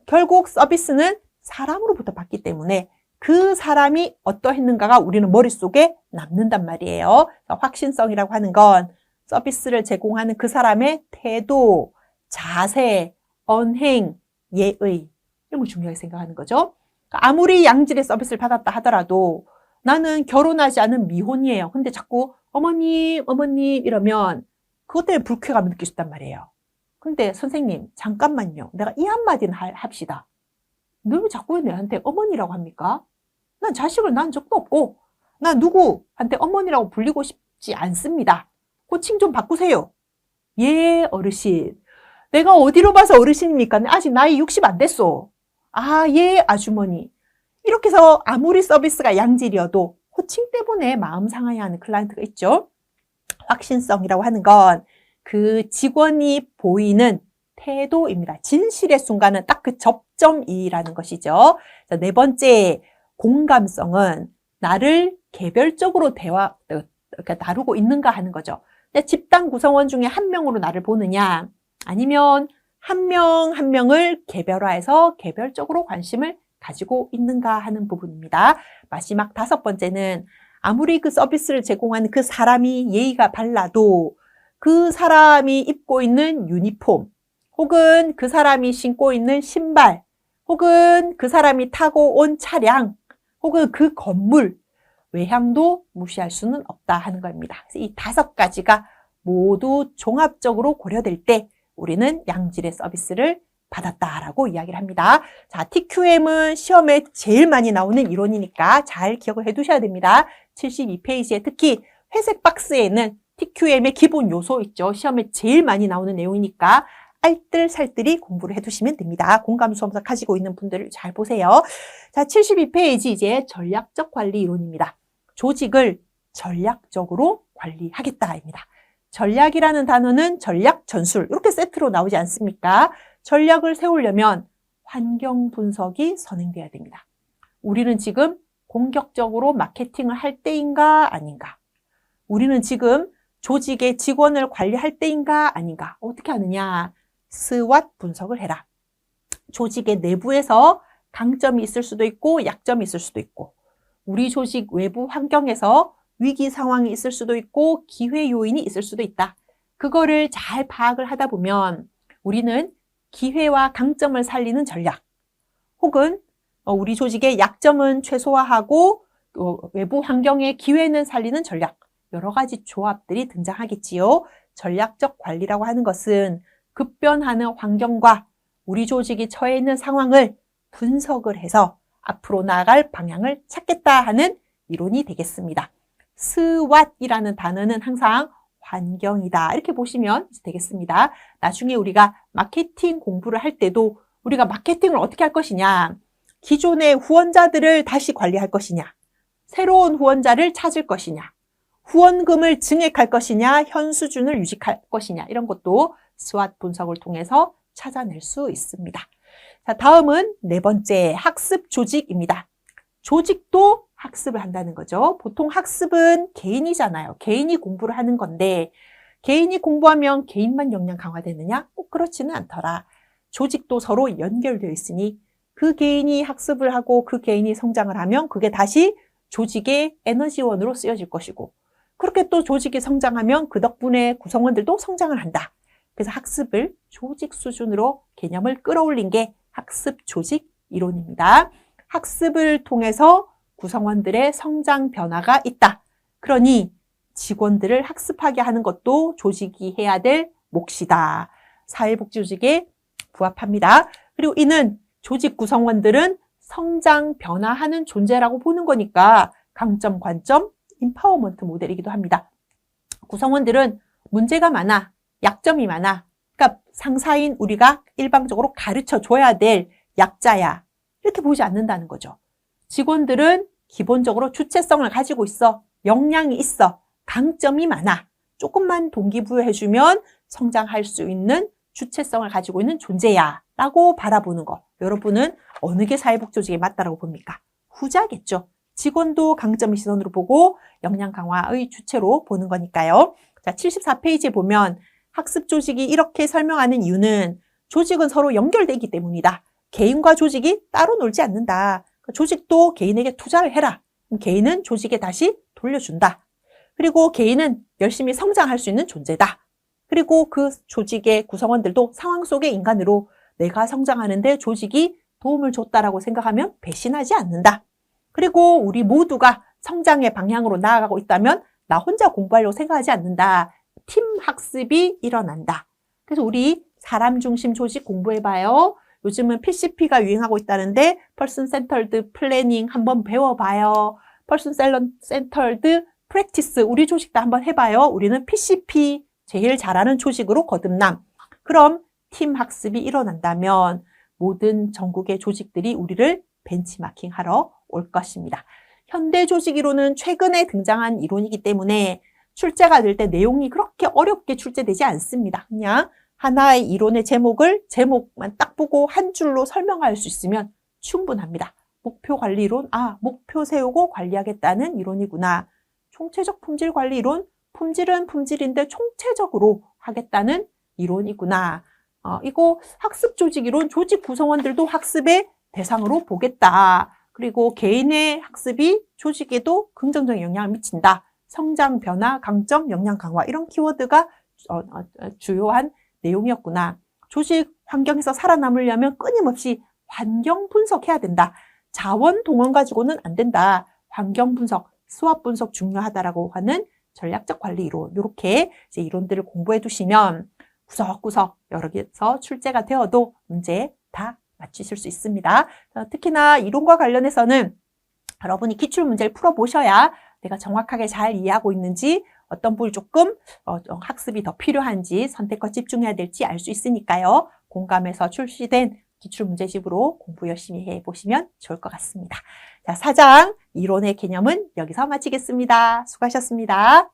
결국 서비스는 사람으로부터 받기 때문에 그 사람이 어떠했는가가 우리는 머릿속에 남는단 말이에요. 확신성이라고 하는 건 서비스를 제공하는 그 사람의 태도, 자세, 언행, 예의 이런 걸 중요하게 생각하는 거죠. 아무리 양질의 서비스를 받았다 하더라도 나는 결혼하지 않은 미혼이에요. 근데 자꾸 어머님 이러면 그것 때문에 불쾌감을 느낄 수 있단 말이에요. 근데 선생님 잠깐만요. 내가 이 한마디는 합시다. 너 왜 자꾸 내한테 어머니라고 합니까? 난 자식을 낳은 적도 없고 난 누구한테 어머니라고 불리고 싶지 않습니다. 호칭 좀 바꾸세요. 예, 어르신. 내가 어디로 봐서 어르신입니까? 아직 나이 60 안 됐어. 아, 예, 아주머니. 이렇게 해서 아무리 서비스가 양질이어도 호칭 때문에 마음 상하게 하는 클라이언트가 있죠. 확신성이라고 하는 건 그 직원이 보이는 태도입니다. 진실의 순간은 딱 그 접점이라는 것이죠. 자, 네 번째, 공감성은 나를 개별적으로 그러니까 다루고 있는가 하는 거죠. 집단 구성원 중에 한 명으로 나를 보느냐, 아니면 한 명 한 명을 개별화해서 개별적으로 관심을 가지고 있는가 하는 부분입니다. 마지막 다섯 번째는 아무리 그 서비스를 제공하는 그 사람이 예의가 발라도 그 사람이 입고 있는 유니폼, 혹은 그 사람이 신고 있는 신발, 혹은 그 사람이 타고 온 차량, 혹은 그 건물, 외향도 무시할 수는 없다 하는 겁니다. 그래서 이 다섯 가지가 모두 종합적으로 고려될 때 우리는 양질의 서비스를 받았다라고 이야기를 합니다. 자, TQM은 시험에 제일 많이 나오는 이론이니까 잘 기억을 해 두셔야 됩니다. 72페이지에 특히 회색 박스에는 TQM의 기본 요소 있죠. 시험에 제일 많이 나오는 내용이니까 알뜰살뜰히 공부를 해두시면 됩니다. 공감수험사 가지고 있는 분들을 잘 보세요. 자, 72페이지 이제 전략적 관리 이론입니다. 조직을 전략적으로 관리하겠다입니다. 전략이라는 단어는 전략, 전술 이렇게 세트로 나오지 않습니까? 전략을 세우려면 환경 분석이 선행돼야 됩니다. 우리는 지금 공격적으로 마케팅을 할 때인가 아닌가? 우리는 지금 조직의 직원을 관리할 때인가 아닌가? 어떻게 하느냐? SWOT 분석을 해라. 조직의 내부에서 강점이 있을 수도 있고 약점이 있을 수도 있고, 우리 조직 외부 환경에서 위기 상황이 있을 수도 있고 기회 요인이 있을 수도 있다. 그거를 잘 파악을 하다 보면 우리는 기회와 강점을 살리는 전략, 혹은 우리 조직의 약점은 최소화하고 외부 환경의 기회는 살리는 전략, 여러 가지 조합들이 등장하겠지요. 전략적 관리라고 하는 것은 급변하는 환경과 우리 조직이 처해 있는 상황을 분석을 해서 앞으로 나아갈 방향을 찾겠다 하는 이론이 되겠습니다. SWOT이라는 단어는 항상 환경이다 이렇게 보시면 되겠습니다. 나중에 우리가 마케팅 공부를 할 때도 우리가 마케팅을 어떻게 할 것이냐, 기존의 후원자들을 다시 관리할 것이냐, 새로운 후원자를 찾을 것이냐, 후원금을 증액할 것이냐, 현 수준을 유지할 것이냐, 이런 것도 SWOT 분석을 통해서 찾아낼 수 있습니다. 자, 다음은 네 번째, 학습 조직입니다. 조직도 학습을 한다는 거죠. 보통 학습은 개인이잖아요. 개인이 공부를 하는 건데 개인이 공부하면 개인만 역량 강화되느냐? 꼭 그렇지는 않더라. 조직도 서로 연결되어 있으니 그 개인이 학습을 하고 그 개인이 성장을 하면 그게 다시 조직의 에너지원으로 쓰여질 것이고, 그렇게 또 조직이 성장하면 그 덕분에 구성원들도 성장을 한다. 그래서 학습을 조직 수준으로 개념을 끌어올린 게 학습 조직 이론입니다. 학습을 통해서 구성원들의 성장 변화가 있다. 그러니 직원들을 학습하게 하는 것도 조직이 해야 될 몫이다. 사회복지 조직에 부합합니다. 그리고 이는 조직 구성원들은 성장 변화하는 존재라고 보는 거니까 강점, 관점, 임파워먼트 모델이기도 합니다. 구성원들은 문제가 많아, 약점이 많아. 그러니까 상사인 우리가 일방적으로 가르쳐 줘야 될 약자야, 이렇게 보지 않는다는 거죠. 직원들은 기본적으로 주체성을 가지고 있어, 역량이 있어, 강점이 많아. 조금만 동기부여해주면 성장할 수 있는 주체성을 가지고 있는 존재야 라고 바라보는 거. 여러분은 어느 게 사회복지조직에 맞다라고 봅니까? 후자겠죠. 직원도 강점의 시선으로 보고 역량 강화의 주체로 보는 거니까요. 자, 74페이지에 보면 학습 조직이 이렇게 설명하는 이유는 조직은 서로 연결되기 때문이다. 개인과 조직이 따로 놀지 않는다. 조직도 개인에게 투자를 해라. 개인은 조직에 다시 돌려준다. 그리고 개인은 열심히 성장할 수 있는 존재다. 그리고 그 조직의 구성원들도 상황 속의 인간으로 내가 성장하는데 조직이 도움을 줬다라고 생각하면 배신하지 않는다. 그리고 우리 모두가 성장의 방향으로 나아가고 있다면 나 혼자 공부하려고 생각하지 않는다. 팀 학습이 일어난다. 그래서 우리 사람 중심 조직 공부해봐요. 요즘은 PCP가 유행하고 있다는데 Person Centered Planning 한번 배워봐요. Person Centered Practice 우리 조직도 한번 해봐요. 우리는 PCP 제일 잘하는 조직으로 거듭남. 그럼 팀 학습이 일어난다면 모든 전국의 조직들이 우리를 벤치마킹하러 올 것입니다. 현대 조직 이론은 최근에 등장한 이론이기 때문에 출제가 될 때 내용이 그렇게 어렵게 출제되지 않습니다. 그냥 하나의 이론의 제목만 딱 보고 한 줄로 설명할 수 있으면 충분합니다. 목표관리이론, 목표 세우고 관리하겠다는 이론이구나. 총체적 품질관리 이론, 품질은 품질인데 총체적으로 하겠다는 이론이구나. 이거 학습조직 이론, 조직 구성원들도 학습의 대상으로 보겠다. 그리고 개인의 학습이 조직에도 긍정적인 영향을 미친다. 성장, 변화, 강점, 역량 강화 이런 키워드가 주요한 내용이었구나. 조직 환경에서 살아남으려면 끊임없이 환경 분석해야 된다. 자원 동원 가지고는 안 된다. 환경 분석, 수합 분석 중요하다라고 하는 전략적 관리 이론, 이렇게 이제 이론들을 공부해 두시면 구석구석 여러 개서 출제가 되어도 문제 다 맞추실 수 있습니다. 특히나 이론과 관련해서는 여러분이 기출문제를 풀어보셔야 내가 정확하게 잘 이해하고 있는지, 어떤 부분이 조금 학습이 더 필요한지, 선택과 집중해야 될지 알 수 있으니까요. 공감해서 출시된 기출문제집으로 공부 열심히 해보시면 좋을 것 같습니다. 자, 4장 이론의 개념은 여기서 마치겠습니다. 수고하셨습니다.